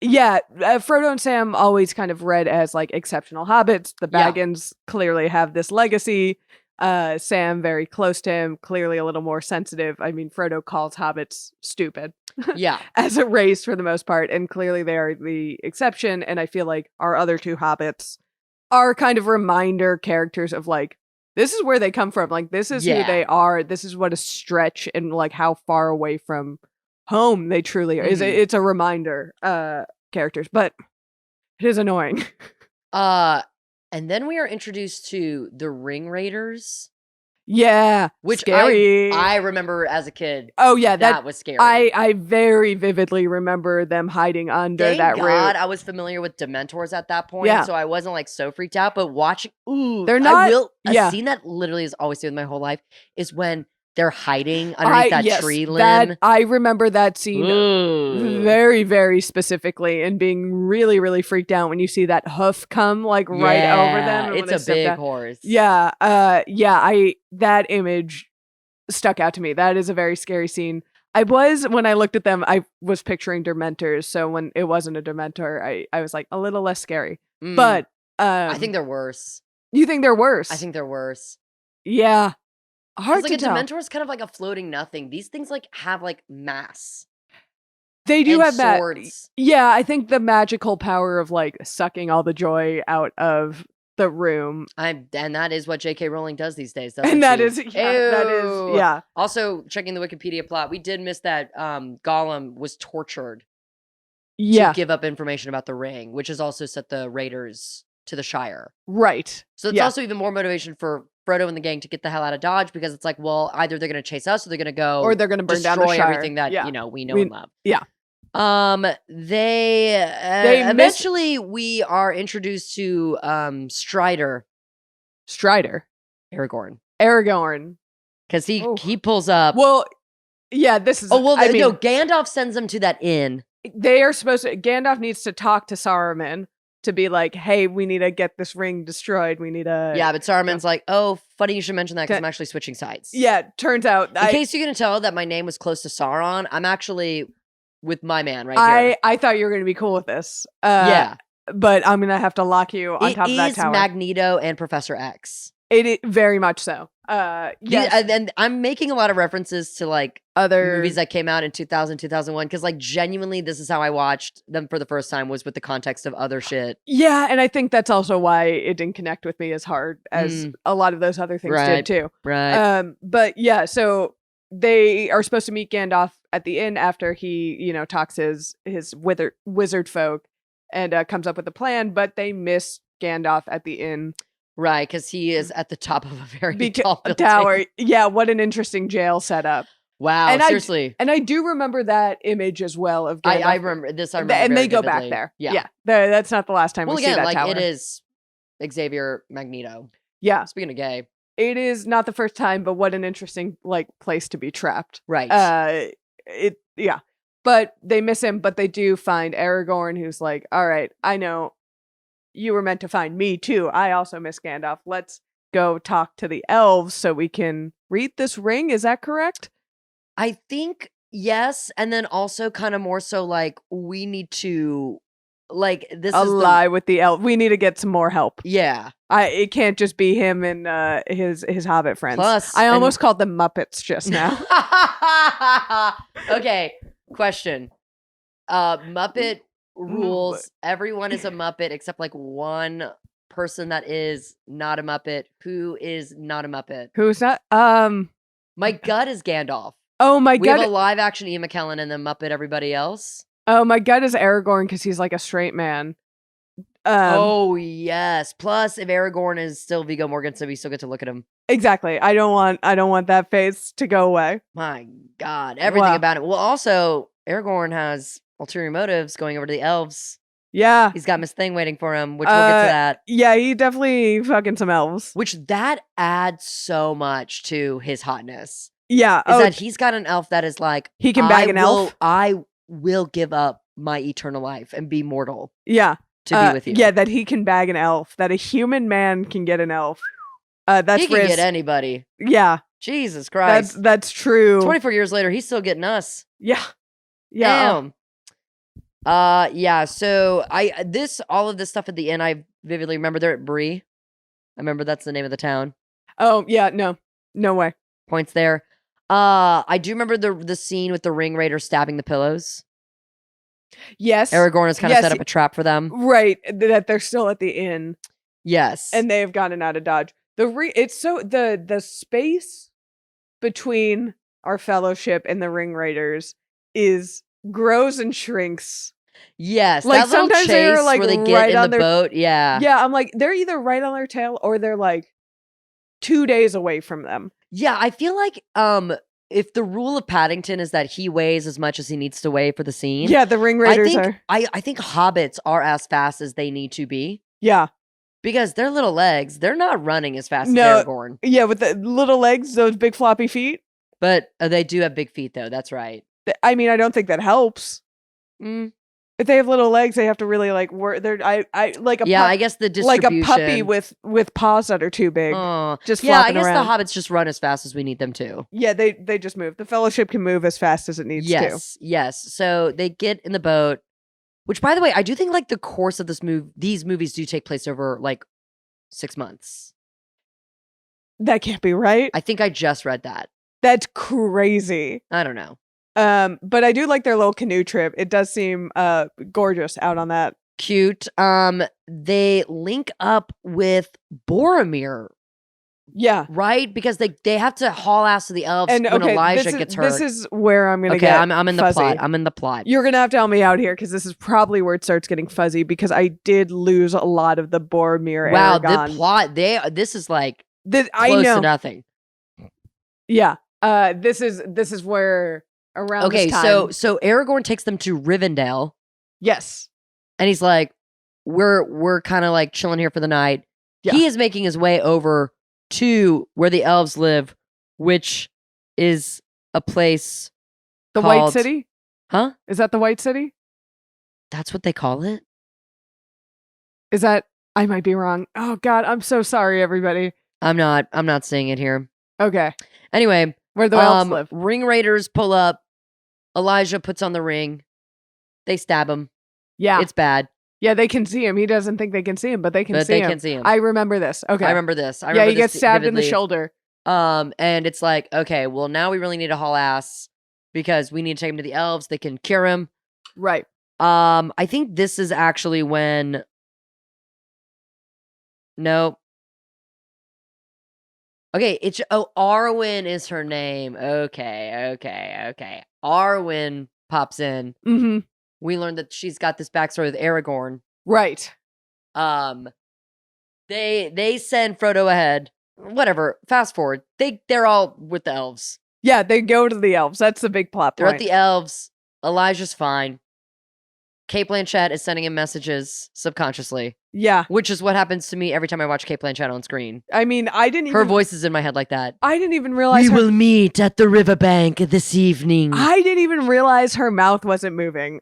and Sam always kind of read as like exceptional hobbits. The Baggins clearly have this legacy. Sam very close to him, clearly a little more sensitive. I mean, Frodo calls hobbits stupid. Yeah. As a race for the most part, and clearly they are the exception. And I feel like our other two hobbits are kind of reminder characters of like, this is where they come from. Like, this is who they are. This is what a stretch and like how far away from home they truly are. It's a reminder, characters, but it is annoying. And then we are introduced to the Ring Raiders. Yeah, which scary. I remember as a kid. Oh yeah, that was scary. I very vividly remember them hiding under that root. God, I was familiar with Dementors at that point, so I wasn't like so freaked out. But watching, they're not. A scene that literally has always stayed with my whole life is when they're hiding underneath that tree limb. I remember that scene very, very specifically and being really, really freaked out when you see that hoof come like right over them. It's a big horse. Yeah. That image stuck out to me. That is a very scary scene. When I looked at them, I was picturing Dementors. So when it wasn't a Dementor, I was like a little less scary. But I think they're worse. You think they're worse? I think they're worse. Yeah. Hard to tell. A Dementor is kind of like a floating nothing. These things like have like mass. They do have swords. That. Yeah, I think the magical power of like sucking all the joy out of the room. And that is what J.K. Rowling does these days. And that is, yeah. Also, checking the Wikipedia plot, we did miss that Gollum was tortured to give up information about the ring, which has also set the Raiders to the Shire. Right. So it's also even more motivation for Frodo and the gang to get the hell out of Dodge, because it's like, well, either they're going to chase us or they're going to go, or they're going to burn down the Shire. Everything that we know and love. Yeah. They eventually we are introduced to Strider, Aragorn, because he pulls up. Well, yeah, this is. Gandalf sends them to that inn. They are supposed to. Gandalf needs to talk to Saruman to be like, hey, we need to get this ring destroyed. We need to. Yeah, but Saruman's like, oh, funny you should mention that because I'm actually switching sides. Yeah, turns out. In case you're going to tell that my name was close to Sauron, I'm actually with my man right here. I thought you were going to be cool with this. But I'm going to have to lock you on top of that tower. It is Magneto and Professor X. It very much so. Yes. And I'm making a lot of references to like other movies that came out in 2000, 2001, because like genuinely this is how I watched them for the first time, was with the context of other shit. Yeah, and I think that's also why it didn't connect with me as hard as a lot of those other things did too. Right. But yeah, so they are supposed to meet Gandalf at the inn after he, talks his wizard folk and comes up with a plan, but they miss Gandalf at the inn. Right, because he is at the top of a very tall building. Tower. Yeah, what an interesting jail setup. Wow, and seriously. I do remember that image as well of Gandalf. I remember this. And they go back there. Yeah. That's not the last time we see that tower. It is Xavier Magneto. Yeah. Speaking of gay. It is not the first time, but what an interesting like place to be trapped. Right. Yeah. But they miss him, but they do find Aragorn, who's like, all right, I know you were meant to find me too. I also miss Gandalf. Let's go talk to the elves so we can read this ring. Is that correct? I think yes. And then also kind of more so like we need to like this ally with the elf. We need to get some more help. Yeah. It can't just be him and his hobbit friends. Plus, I almost called them Muppets just now. Okay. Question. Muppet rules. Everyone is a Muppet except like one person that is not a Muppet. Who is not a Muppet? Who's that? My gut is Gandalf. Oh, my We gut. have a live action Ian McKellen and then Muppet everybody else. Oh, my gut is Aragorn because he's like a straight man. Oh yes. Plus, if Aragorn is still Viggo Mortensen, we still get to look at him. Exactly. I don't want that face to go away. My God, everything about it. Well, also Aragorn has ulterior motives going over to the elves. Yeah, he's got Miss Thing waiting for him, which we'll get to that. Yeah, he definitely fucking some elves. Which that adds so much to his hotness. Yeah, is that he's got an elf that is like he can bag an elf. I will give up my eternal life and be mortal. Yeah. To be with you. Yeah, that he can bag an elf. That a human man can get an elf. That's he can get anybody. Yeah. Jesus Christ. That's true. 24 years later, he's still getting us. Yeah. Yeah. Damn. Yeah. So all of this stuff at the end, I vividly remember. They're at Bree. I remember that's the name of the town. Oh yeah, no way. Points there. I do remember the scene with the ring raider stabbing the pillows. Yes. Aragorn has kind of set up a trap for them. Right. That they're still at the inn. Yes. And they have gotten out of Dodge. It's so the space between our fellowship and the ring raiders grows and shrinks. Yes. Like that little sometimes chase they're like where they get right in on the boat. Yeah. Yeah. I'm like, they're either right on their tail or they're like 2 days away from them. Yeah. I feel like, if the rule of Paddington is that he weighs as much as he needs to weigh for the scene. Yeah, the ring raiders I think hobbits are as fast as they need to be. Yeah. Because their little legs, they're not running as fast as Aragorn. Yeah, with the little legs, those big floppy feet. But they do have big feet, though. That's right. I mean, I don't think that helps. If they have little legs, they have to really like work. They're I like a I guess the distribution, like a puppy with paws that are too big. Just I guess around. The hobbits just run as fast as we need them to. Yeah, they just move. The Fellowship can move as fast as it needs to. Yes. So they get in the boat. Which, by the way, I do think like the course of these movies do take place over like 6 months. That can't be right. I think I just read that. That's crazy. I don't know. But I do like their little canoe trip. It does seem gorgeous out on that. Cute. They link up with Boromir. Yeah. Right? Because they have to haul ass to the elves when Elijah gets hurt. This is where I'm gonna get I'm in fuzzy. the plot. I'm in the plot. You're gonna have to help me out here because this is probably where it starts getting fuzzy because I did lose a lot of the Boromir. Wow, Aragorn. the plot. This is like close to nothing. Yeah. This is where around this time. so Aragorn takes them to Rivendell. Yes. And he's like, we're kind of like chilling here for the night. Yeah. He is making his way over to where the elves live, which is a place the called, White City? Huh? Is that the White City? That's what they call it? Is that I might be wrong. Oh God, I'm so sorry, everybody. I'm not saying it here. Okay. Anyway, where the elves live. Ring raiders pull up. Elijah puts on the ring. They stab him. Yeah. It's bad. Yeah, they can see him. He doesn't think they can see him, but they can see him. I remember this. Okay. I remember this. Yeah, he gets stabbed in the shoulder. And it's like, okay, well, now we really need to haul ass because we need to take him to the elves. They can cure him. Right. I think this is actually when. No. Okay, Arwen is her name. Okay. Arwen pops in. Mm-hmm. We learned that she's got this backstory with Aragorn. Right. They send Frodo ahead. Whatever. Fast forward. They're all with the elves. Yeah, they go to the elves. That's the big plot point. They're at the elves. Elijah's fine. Kate Blanchett is sending him messages subconsciously. Yeah. Which is what happens to me every time I watch Kate Blanchett on screen. I mean, Her voice is in my head like that. I didn't even realize we will meet at the riverbank this evening. I didn't even realize her mouth wasn't moving.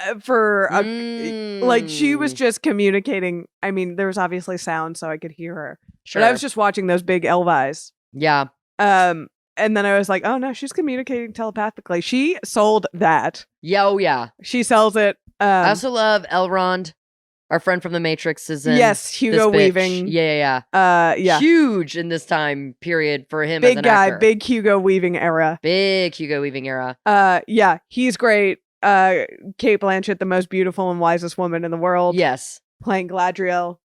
Like she was just communicating. I mean, there was obviously sound, so I could hear her. Sure. But I was just watching those big elf eyes. Yeah. And then I was like, oh no, she's communicating telepathically. She sold that. Yeah, oh yeah. She sells it. I also love Elrond, our friend from The Matrix, is in. Yes, Hugo Weaving. Yeah. Yeah. Huge in this time period for him big as an guy, actor. big Hugo Weaving era. Big Hugo Weaving era. Yeah, he's great. Kate Blanchett, the most beautiful and wisest woman in the world. Yes. Playing Galadriel.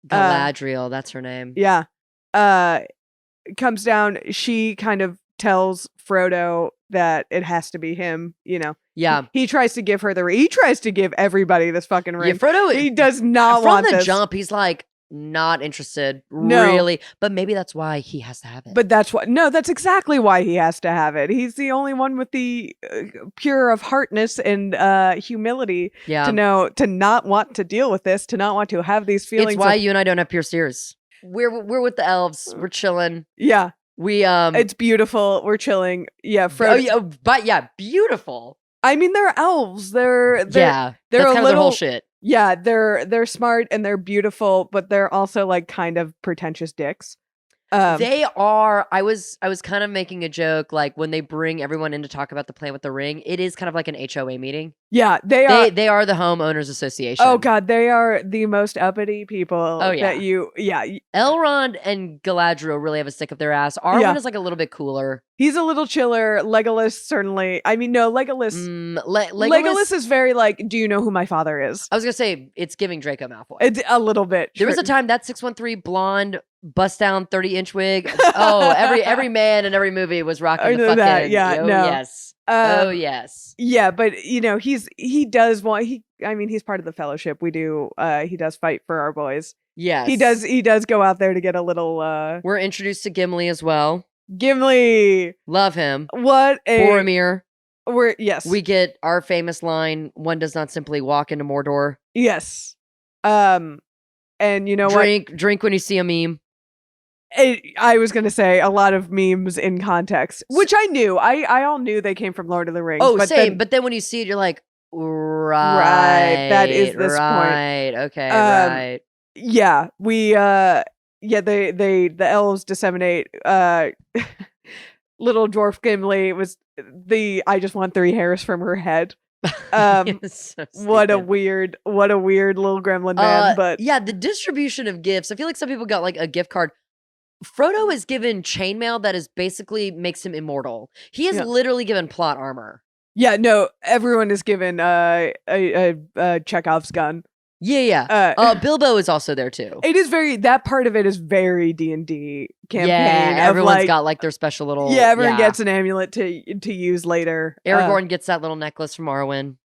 Galadriel, that's her name. Yeah. Comes down, she kind of tells Frodo that it has to be him, you know. Yeah. He tries to give her he tries to give everybody this fucking ring. Yeah, Frodo, he does not want this. From the jump, he's like, not interested, no. Really. But maybe that's why he has to have it. But that's exactly why he has to have it. He's the only one with the pure of heartness and humility to not want to deal with this, to not want to have these feelings. It's why you and I don't have pierced ears. We're with the elves. We're chilling. Yeah. It's beautiful. We're chilling. Yeah, Frodo. Beautiful. I mean, they're elves. They're that's a kind little of their whole shit. Yeah, they're smart and they're beautiful, but they're also like kind of pretentious dicks. They are. I was kind of making a joke, like when they bring everyone in to talk about the plan with the ring, it is kind of like an HOA meeting. Yeah, they are the homeowners association. Oh god, they are the most uppity people. Oh yeah, Elrond and Galadriel really have a stick up their ass. Arwen is like a little bit cooler. He's a little chiller. Legolas certainly. I mean, no, Legolas. Legolas is very like, do you know who my father is? I was gonna say it's giving Draco Malfoy. It's a little bit. There was a time that 613 blonde bust down 30-inch wig. Oh, every man in every movie was rocking the fucking. That. Yeah, oh, no. Yes. Oh yes. Yeah, but you know, he's part of the Fellowship. We do he does fight for our boys. Yes. He does go out there to get a little We're introduced to Gimli as well. Gimli. Love him. What a Boromir. We get our famous line, one does not simply walk into Mordor. Yes. And you know drink when you see a meme. I was gonna say a lot of memes in context, which I knew. I all knew they came from Lord of the Rings. Oh, same. But then when you see it, you're like, right. That is this right. point. Okay. Right. Yeah. We. The elves disseminate. Little dwarf Gimli was I just want 3 hairs from her head. So what a weird little gremlin man. But yeah, the distribution of gifts. I feel like some people got like a gift card. Frodo is given chainmail that is basically makes him immortal. He is literally given plot armor. Yeah, no, everyone is given a Chekhov's gun. Yeah. Bilbo is also there too. It is that part of it is very D&D campaign. Yeah, everyone's got like their special little. Yeah, everyone gets an amulet to use later. Aragorn gets that little necklace from Arwen.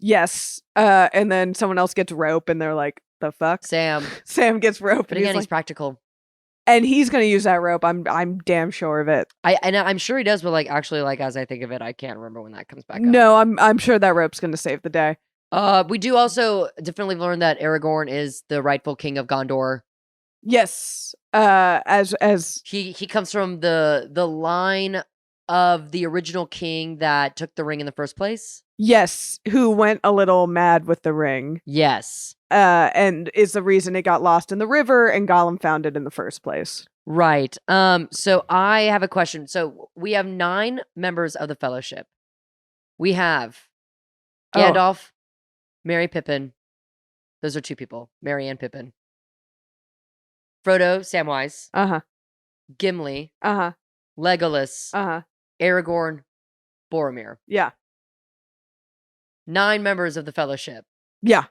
Yes, and then someone else gets rope, and they're like, "The fuck?" Sam gets rope, but again, he's practical. And he's gonna use that rope. I'm damn sure of it. I'm sure he does, but like actually, like as I think of it, I can't remember when that comes back up. No, I'm sure that rope's gonna save the day. We do also definitely learn that Aragorn is the rightful king of Gondor. Yes. As he comes from the line of the original king that took the ring in the first place. Yes, who went a little mad with the ring. Yes. And is the reason it got lost in the river and Gollum found it in the first place. Right. So I have a question. So we have 9 members of the Fellowship. We have Gandalf, Merry Pippin. Those are 2 people. Merry and Pippin. Frodo, Samwise. Uh-huh. Gimli. Uh-huh. Legolas. Uh-huh. Aragorn. Boromir. Yeah. 9 members of the Fellowship. Yeah.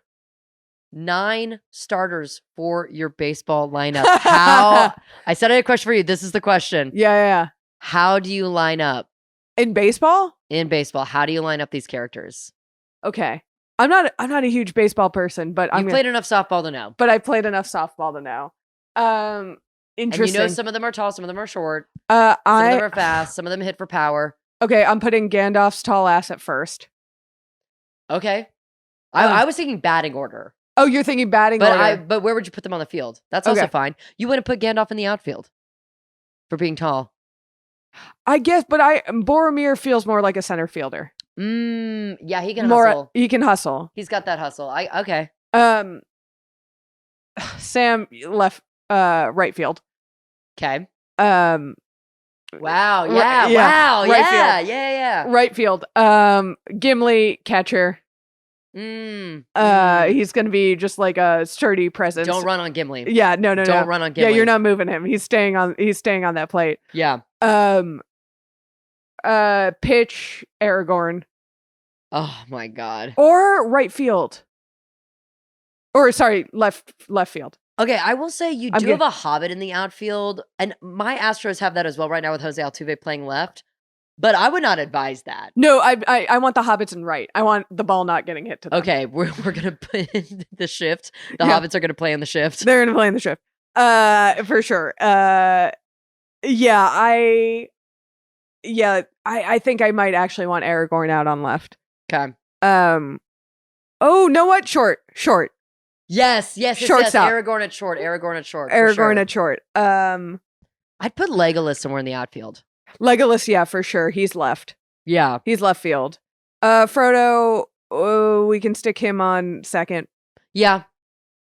9 starters for your baseball lineup. How? I said I had a question for you. This is the question. Yeah. How do you line up? In baseball? In baseball. How do you line up these characters? Okay. I'm not a huge baseball person, but I've played enough softball to know. But I played enough softball to know. Interesting. And you know some of them are tall, some of them are short. Some of them are fast, some of them hit for power. Okay, I'm putting Gandalf's tall ass at first. Okay. I was thinking batting order. Oh, you're thinking batting order. But where would you put them on the field? That's also fine. You wouldn't put Gandalf in the outfield for being tall. I guess, but Boromir feels more like a center fielder. Yeah, he can hustle. He can hustle. He's got that hustle. Okay. Sam left right field. Okay. Wow. Yeah. Wow. Right field. Yeah. Right field. Gimli catcher. He's gonna be just like a sturdy presence. Don't run on Gimli. Yeah, no. Don't run on Gimli. Yeah, you're not moving him. He's staying on that plate. Yeah. Pitch Aragorn. Oh my god. Or right field. Or sorry, left field. Okay, I will say you do have a Hobbit in the outfield, and my Astros have that as well right now with Jose Altuve playing left. But I would not advise that. No, I want the Hobbits in right. I want the ball not getting hit to them. Okay, we're gonna put in the shift. The Hobbits are gonna play in the shift. They're gonna play in the shift. For sure. I think I might actually want Aragorn out on left. Okay. Oh, know what? Short. Yes. Shortstop. Aragorn at short. At short. I'd put Legolas somewhere in the outfield. Legolas, yeah, for sure. He's left. Yeah. He's left field. Frodo, we can stick him on second. Yeah.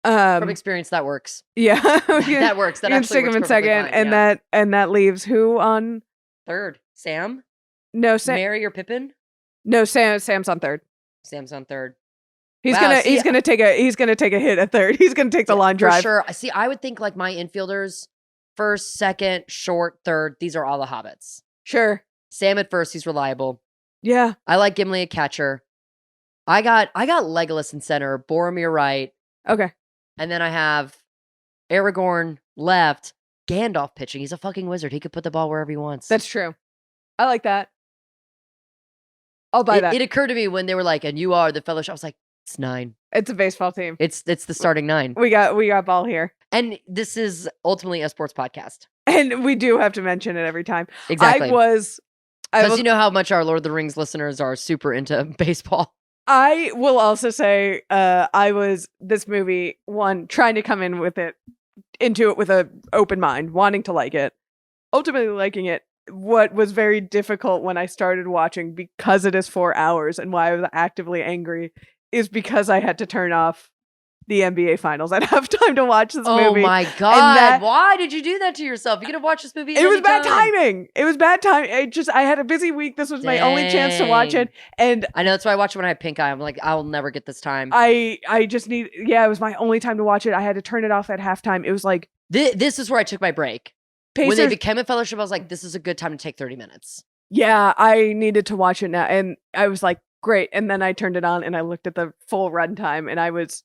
From experience, that works. Yeah. That works. That you can stick him in second, fine, and that leaves who on third? Sam? No, Sam. Merry or Pippin? No, Sam's on third. Sam's on third. He's gonna take a hit at third. He's gonna take the line drive. For sure. See, I would think like my infielders, first, second, short, third. These are all the Hobbits. Sure. Sam at first, he's reliable. Yeah. I like Gimli at catcher. I got Legolas in center, Boromir right. Okay. And then I have Aragorn left, Gandalf pitching. He's a fucking wizard. He could put the ball wherever he wants. That's true. I like that. I'll buy that. It occurred to me when they were like, and you are the Fellowship. I was like, it's 9. It's a baseball team. It's the starting 9. We got ball here. And this is ultimately a sports podcast. And we do have to mention it every time. Exactly. Because you know how much our Lord of the Rings listeners are super into baseball. I will also say I was this movie trying to come into it with an open mind, wanting to like it, ultimately liking it. What was very difficult when I started watching, because it is 4 hours, and why I was actively angry, is because I had to turn off the NBA Finals. I'd have time to watch this movie. Oh my god! Why did you do that to yourself? You could have watched this movie. It was bad timing. It was bad time. I had a busy week. This was my only chance to watch it, and I know that's why I watched it when I had pink eye. I'm like, I'll never get this time. I just need. Yeah, it was my only time to watch it. I had to turn it off at halftime. It was like this is where I took my break. Pacers, when they became a Fellowship, I was like, this is a good time to take 30 minutes. Yeah, I needed to watch it now, and I was like, great. And then I turned it on and I looked at the full runtime, and I was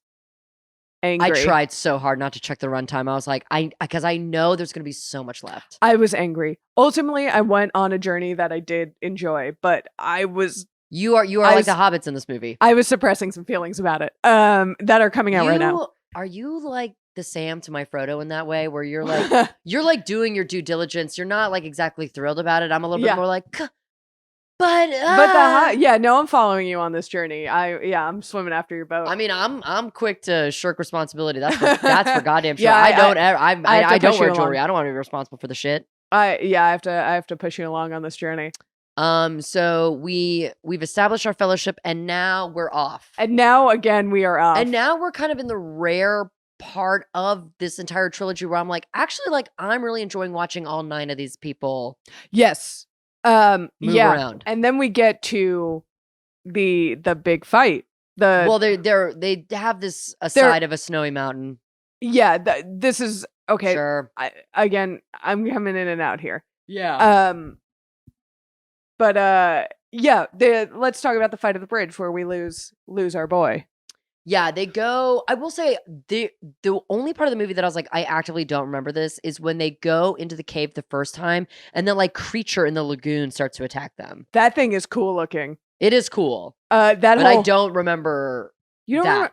angry. I tried so hard not to check the runtime. I was like, because I know there's going to be so much left. I was angry. Ultimately, I went on a journey that I did enjoy, but I was. You are like the hobbits in this movie. I was suppressing some feelings about it that are coming out right now. Are you like the Sam to my Frodo in that way, where you're like doing your due diligence? You're not like exactly thrilled about it. I'm a little bit more like, I'm following you on this journey. I'm swimming after your boat. I mean, I'm quick to shirk responsibility. That's for goddamn sure. Yeah, I don't wear jewelry. I don't want to be responsible for the shit. I have to push you along on this journey. So we've established our fellowship, and now we're off. And now again we are off. And now we're kind of in the rare part of this entire trilogy where I'm like, actually, like, I'm really enjoying watching all 9 of these people. Yes. Move around. And then we get to the big fight. They have this aside of a snowy mountain. Yeah, this is okay. Sure. I'm coming in and out here. Yeah. Let's talk about the fight of the bridge where we lose our boy. Yeah, they go. I will say the only part of the movie that I was like, I actively don't remember this, is when they go into the cave the first time, and then like creature in the lagoon starts to attack them. That thing is cool looking. It is cool. I don't remember. I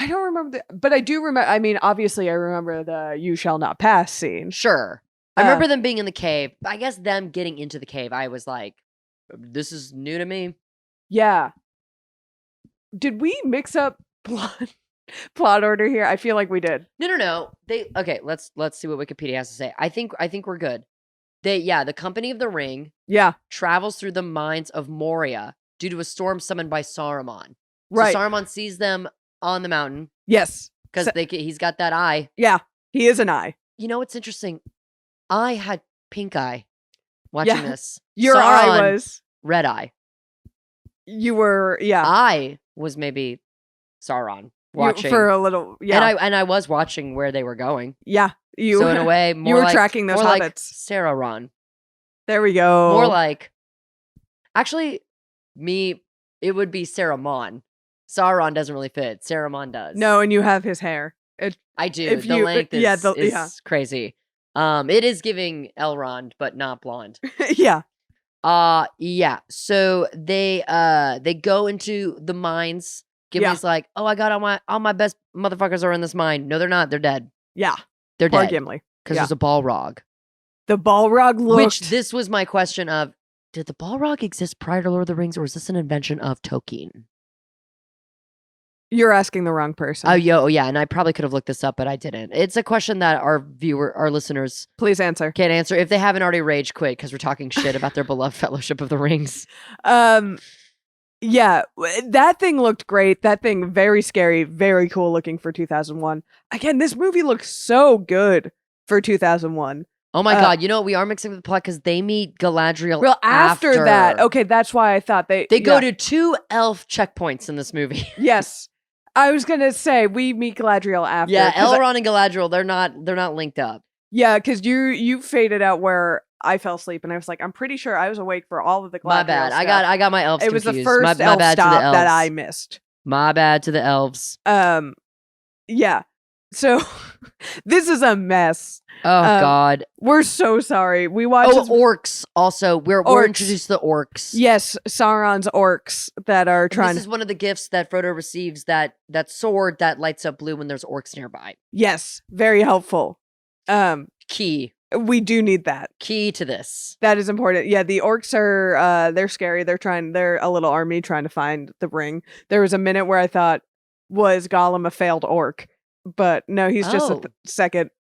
don't remember but I do remember. I mean, obviously, I remember the "You shall not pass" scene. Sure, I remember them being in the cave. I guess them getting into the cave, I was like, this is new to me. Yeah. did we mix up plot order here? I feel like we did. No. Okay, let's see what Wikipedia has to say. I think we're good. The Company of the Ring travels through the mines of Moria due to a storm summoned by Saruman. Right. So Saruman sees them on the mountain. Yes. Because he's got that eye. Yeah, he is an eye. You know what's interesting? I had pink eye watching this. Your eye was red eye. You were, I was maybe Sauron watching for a little, and I was watching where they were going. Yeah, so in a way, you were tracking those hobbits. Like Saruman. There we go. More like, actually, it would be Saruman. Sauron doesn't really fit. Saruman does. No, and you have his hair. I do. The length is crazy. It is giving Elrond, but not blonde. Yeah. Yeah. So they go into the mines. Gimli's like, oh, I got all my best motherfuckers are in this mine. No, they're not. They're dead. Yeah. They're Poor dead. Gimli. Because there's a Balrog. The Balrog looked... Which this was my question of, did the Balrog exist prior to Lord of the Rings, or is this an invention of Tolkien? You're asking the wrong person. Oh, yeah, and I probably could have looked this up, but I didn't. It's a question that our listeners... Please answer. Can't answer. If they haven't already rage quit because we're talking shit about their beloved Fellowship of the Rings. Yeah, that thing looked great. That thing, very scary, very cool looking for 2001. Again, this movie looks so good for 2001. Oh my God, you know what? We are mixing with the plot because they meet Galadriel after that. Okay, that's why I thought they go to 2 elf checkpoints in this movie. Yes. I was going to say, we meet Galadriel after. Yeah, Elrond and Galadriel, they're not linked up. Yeah, because you faded out where I fell asleep, and I was like, I'm pretty sure I was awake for all of the Galadriel My bad. stuff. I got my elves confused. It was the first elf stop that I missed. My bad to the elves. Yeah. So this is a mess. Oh God. We're so sorry. We watched orcs also. We're introduced to the orcs. Yes, Sauron's orcs that are trying. This is one of the gifts that Frodo receives, that sword that lights up blue when there's orcs nearby. Yes, very helpful. Key. We do need that. Key to this. That is important. Yeah, the orcs are they're scary. They're a little army trying to find the ring. There was a minute where I thought, was Gollum a failed orc? But no, he's just a second.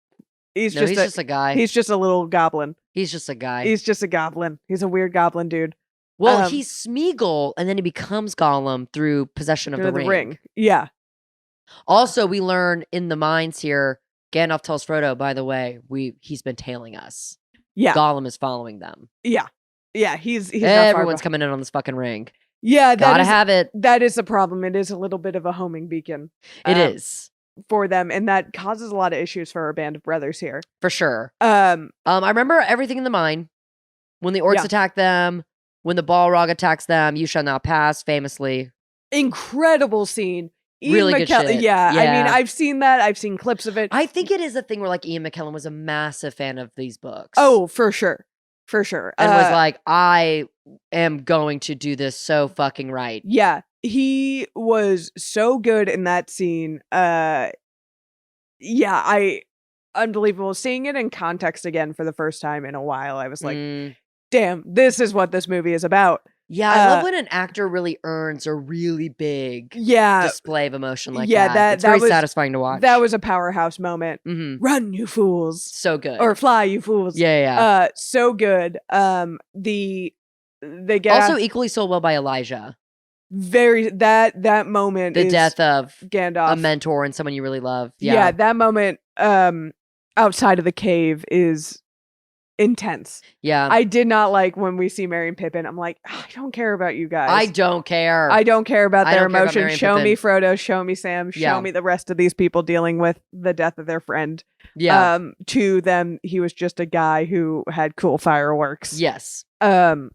He's just a guy. He's just a little goblin. He's just a guy. He's just a goblin. He's a weird goblin dude. Well, he's Smeagol, and then he becomes Gollum through possession of the ring. Yeah. Also, we learn in the mines here, Gandalf tells Frodo, by the way, he's been tailing us. Yeah. Gollum is following them. Yeah. Yeah, he's everyone's coming in on this fucking ring. Yeah, gotta have it. That is the problem. It is a little bit of a homing beacon. It is. For them, and that causes a lot of issues for our band of brothers here. For sure. I remember everything in the mine. When the orcs attack them, when the Balrog attacks them, you shall not pass, famously. Incredible scene. Really good shit. Yeah, I mean, I've seen that. I've seen clips of it. I think it is a thing where like Ian McKellen was a massive fan of these books. Oh, for sure. For sure. And was like, I am going to do this so fucking right. Yeah. He was so good in that scene. Unbelievable. Seeing it in context again for the first time in a while, I was like, damn, this is what this movie is about. Yeah, I love when an actor really earns a really big display of emotion like that. It's very satisfying to watch. That was a powerhouse moment. Mm-hmm. Run, you fools. So good. Or fly, you fools. Yeah. So good. They get also equally so well by Elijah. Very that moment, the death of Gandalf, a mentor and someone you really love. Yeah, that moment outside of the cave is intense. Yeah, I did not like when we see Merry and Pippin. I'm like, I don't care about you guys. I don't care. I don't care about their emotions. Show me Frodo. Show me Sam. Show me the rest of these people dealing with the death of their friend. Yeah. To them, he was just a guy who had cool fireworks. Yes. I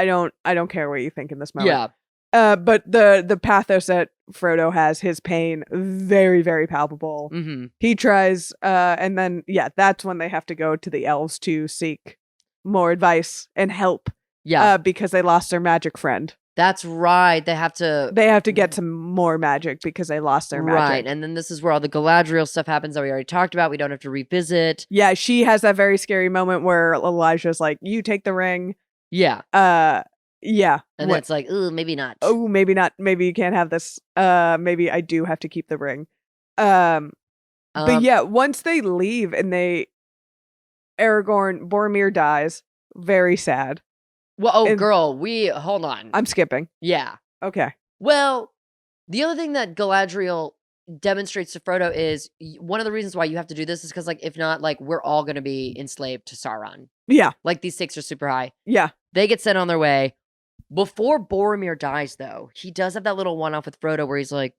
don't care what you think in this moment. Yeah. But the pathos that Frodo has, his pain, very, very palpable. Mm-hmm. He tries, and then, that's when they have to go to the elves to seek more advice and help. Yeah. Because they lost their magic friend. That's right. They have to get some more magic because they lost their magic. Right. And then this is where all the Galadriel stuff happens that we already talked about. We don't have to revisit. Yeah, she has that very scary moment where Elijah's like, you take the ring. Yeah. Yeah. And then it's like, ooh, maybe not. Oh, maybe not. Maybe you can't have this. Maybe I do have to keep the ring. But yeah, once they leave and Boromir dies. Very sad. Well, girl, hold on. I'm skipping. Yeah. Okay. Well, the other thing that Galadriel demonstrates to Frodo is one of the reasons why you have to do this is because, like, if not, like, we're all going to be enslaved to Sauron. Yeah. Like, these stakes are super high. Yeah. They get sent on their way. Before Boromir dies, though, he does have that little one-off with Frodo where he's like,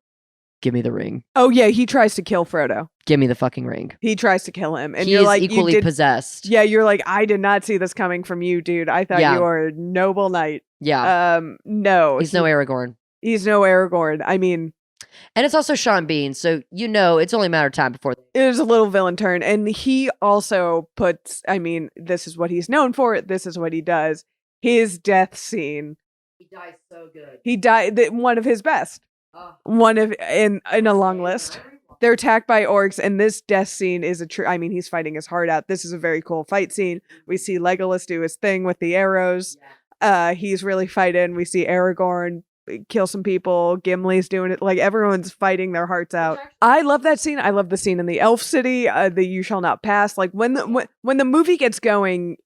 give me the ring. Oh, yeah, he tries to kill Frodo. Give me the fucking ring. He tries to kill him. And you're like, equally possessed. Yeah, you're like, I did not see this coming from you, dude. I thought you were a noble knight. Yeah. No. He's no Aragorn. He's no Aragorn. I mean... And it's also Sean Bean, so it's only a matter of time before... It was a little villain turn. And he also puts... I mean, this is what he's known for. This is what he does. His death scene. He dies so good. He died... One of his best. One of... In a long list. They're attacked by orcs, and this death scene is I mean, he's fighting his heart out. This is a very cool fight scene. We see Legolas do his thing with the arrows. He's really fighting. We see Aragorn kill some people. Gimli's doing it. Like, everyone's fighting their hearts out. I love that scene. I love the scene in the Elf City, the You Shall Not Pass. Like, when the movie gets going,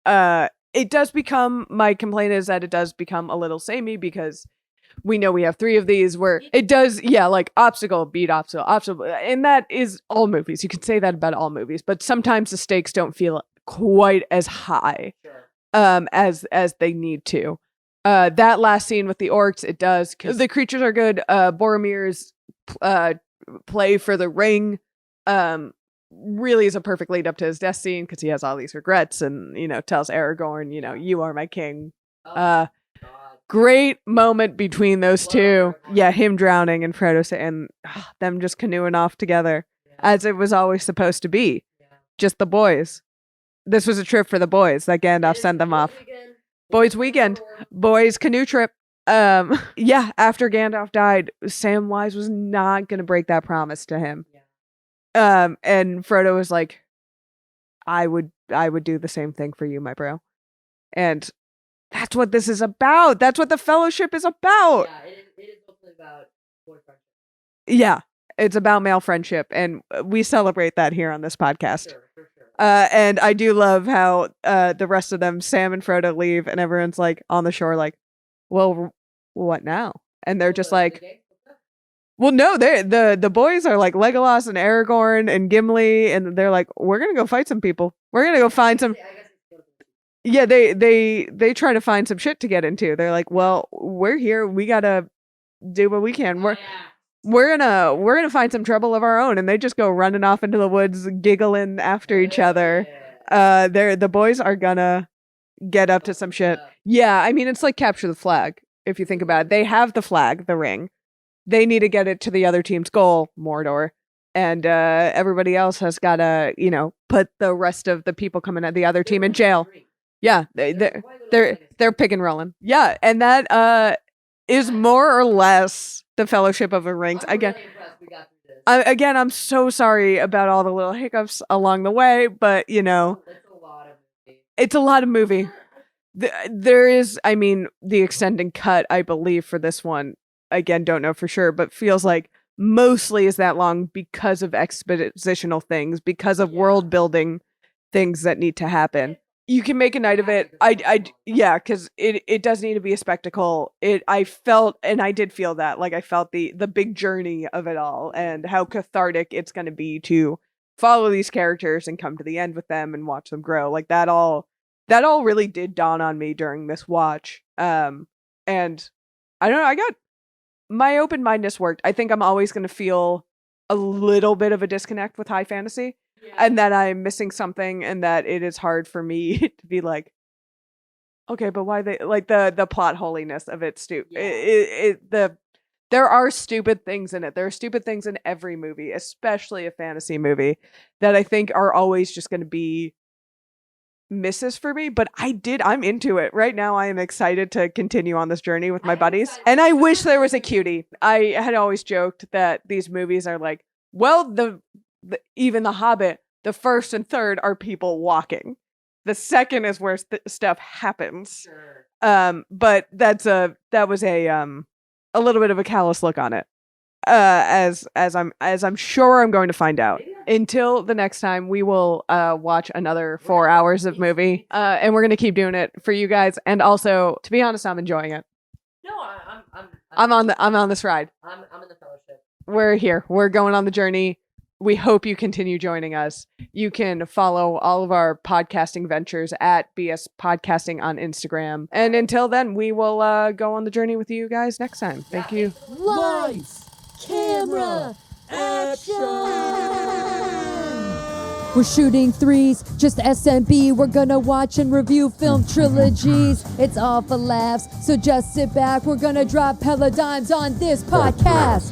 it does become, my complaint is that it does become a little samey because we know we have 3 of these where it does, like obstacle, beat obstacle. And that is all movies. You can say that about all movies, but sometimes the stakes don't feel quite as high as they need to. That last scene with the orcs, it does. The creatures are good. Boromir's play for the ring really is a perfect lead up to his death scene because he has all these regrets and, tells Aragorn, you are my king. Great moment between those two. Yeah, him drowning and Frodo and them just canoeing off together as it was always supposed to be. Just the boys. This was a trip for the boys that Gandalf sent them off. Boys weekend. Boys canoe trip. Yeah, after Gandalf died, Samwise was not going to break that promise to him. And Frodo was like, I would do the same thing for you, my bro. And that's what this is about. That's what the Fellowship is about. Yeah, it is mostly about boy friendship. Yeah, it's about male friendship, and we celebrate that here on this podcast. For sure. And I do love how the rest of them, Sam and Frodo, leave, and everyone's like on the shore, like, well, what now? And they're just like, well, no, the boys are like Legolas and Aragorn and Gimli, and they're like, we're gonna go fight some people. We're gonna go find some. Yeah, they try to find some shit to get into. They're like, well, we're here. We gotta do what we can. We're gonna find some trouble of our own, and they just go running off into the woods, giggling after each other. The boys are gonna get up to some shit. Yeah, I mean, it's like capture the flag. If you think about it, they have the flag, the ring. They need to get it to the other team's goal, Mordor. And everybody else has got to, put the rest of the people coming at the other team in jail. Yeah, they're pick and rolling. Yeah, and that is more or less the Fellowship of the Rings. I'm so sorry about all the little hiccups along the way, but it's a lot of movie. There is, I mean, the extended cut, I believe, for this one. Again, don't know for sure, but feels like mostly is that long because of expositional things, because of world building things that need to happen. You can make a night of it. Yeah, because it does need to be a spectacle. I felt, and I did feel that, like I felt the big journey of it all and how cathartic it's going to be to follow these characters and come to the end with them and watch them grow. Like that all really did dawn on me during this watch. And I don't know, I got my open-mindedness worked. I think I'm always going to feel a little bit of a disconnect with high fantasy. Yeah. And that I'm missing something and that it is hard for me to be like, okay, but why they like the plot holiness of it there are stupid things in it. There are stupid things in every movie, especially a fantasy movie, that I think are always just going to be misses for me, but I'm into it right now. I am excited to continue on this journey with my buddies, and I wish there was a cutie. I had always joked that these movies are like, well, even the Hobbit, the first and third are people walking. The second is where stuff happens. Sure. But that was a little bit of a callous look on it. As I'm sure I'm going to find out. Until the next time, we will watch another 4 hours of movie, and we're gonna keep doing it for you guys. And also, to be honest, I'm enjoying it. No, I'm on this ride. I'm in the fellowship. We're here. We're going on the journey. We hope you continue joining us. You can follow all of our podcasting ventures at BS Podcasting on Instagram. And until then, we will go on the journey with you guys next time. Thank you. Lights, camera, action! We're shooting threes, just SMB. We're gonna watch and review film trilogies. It's all for laughs, so just sit back. We're gonna drop hella dimes on this podcast.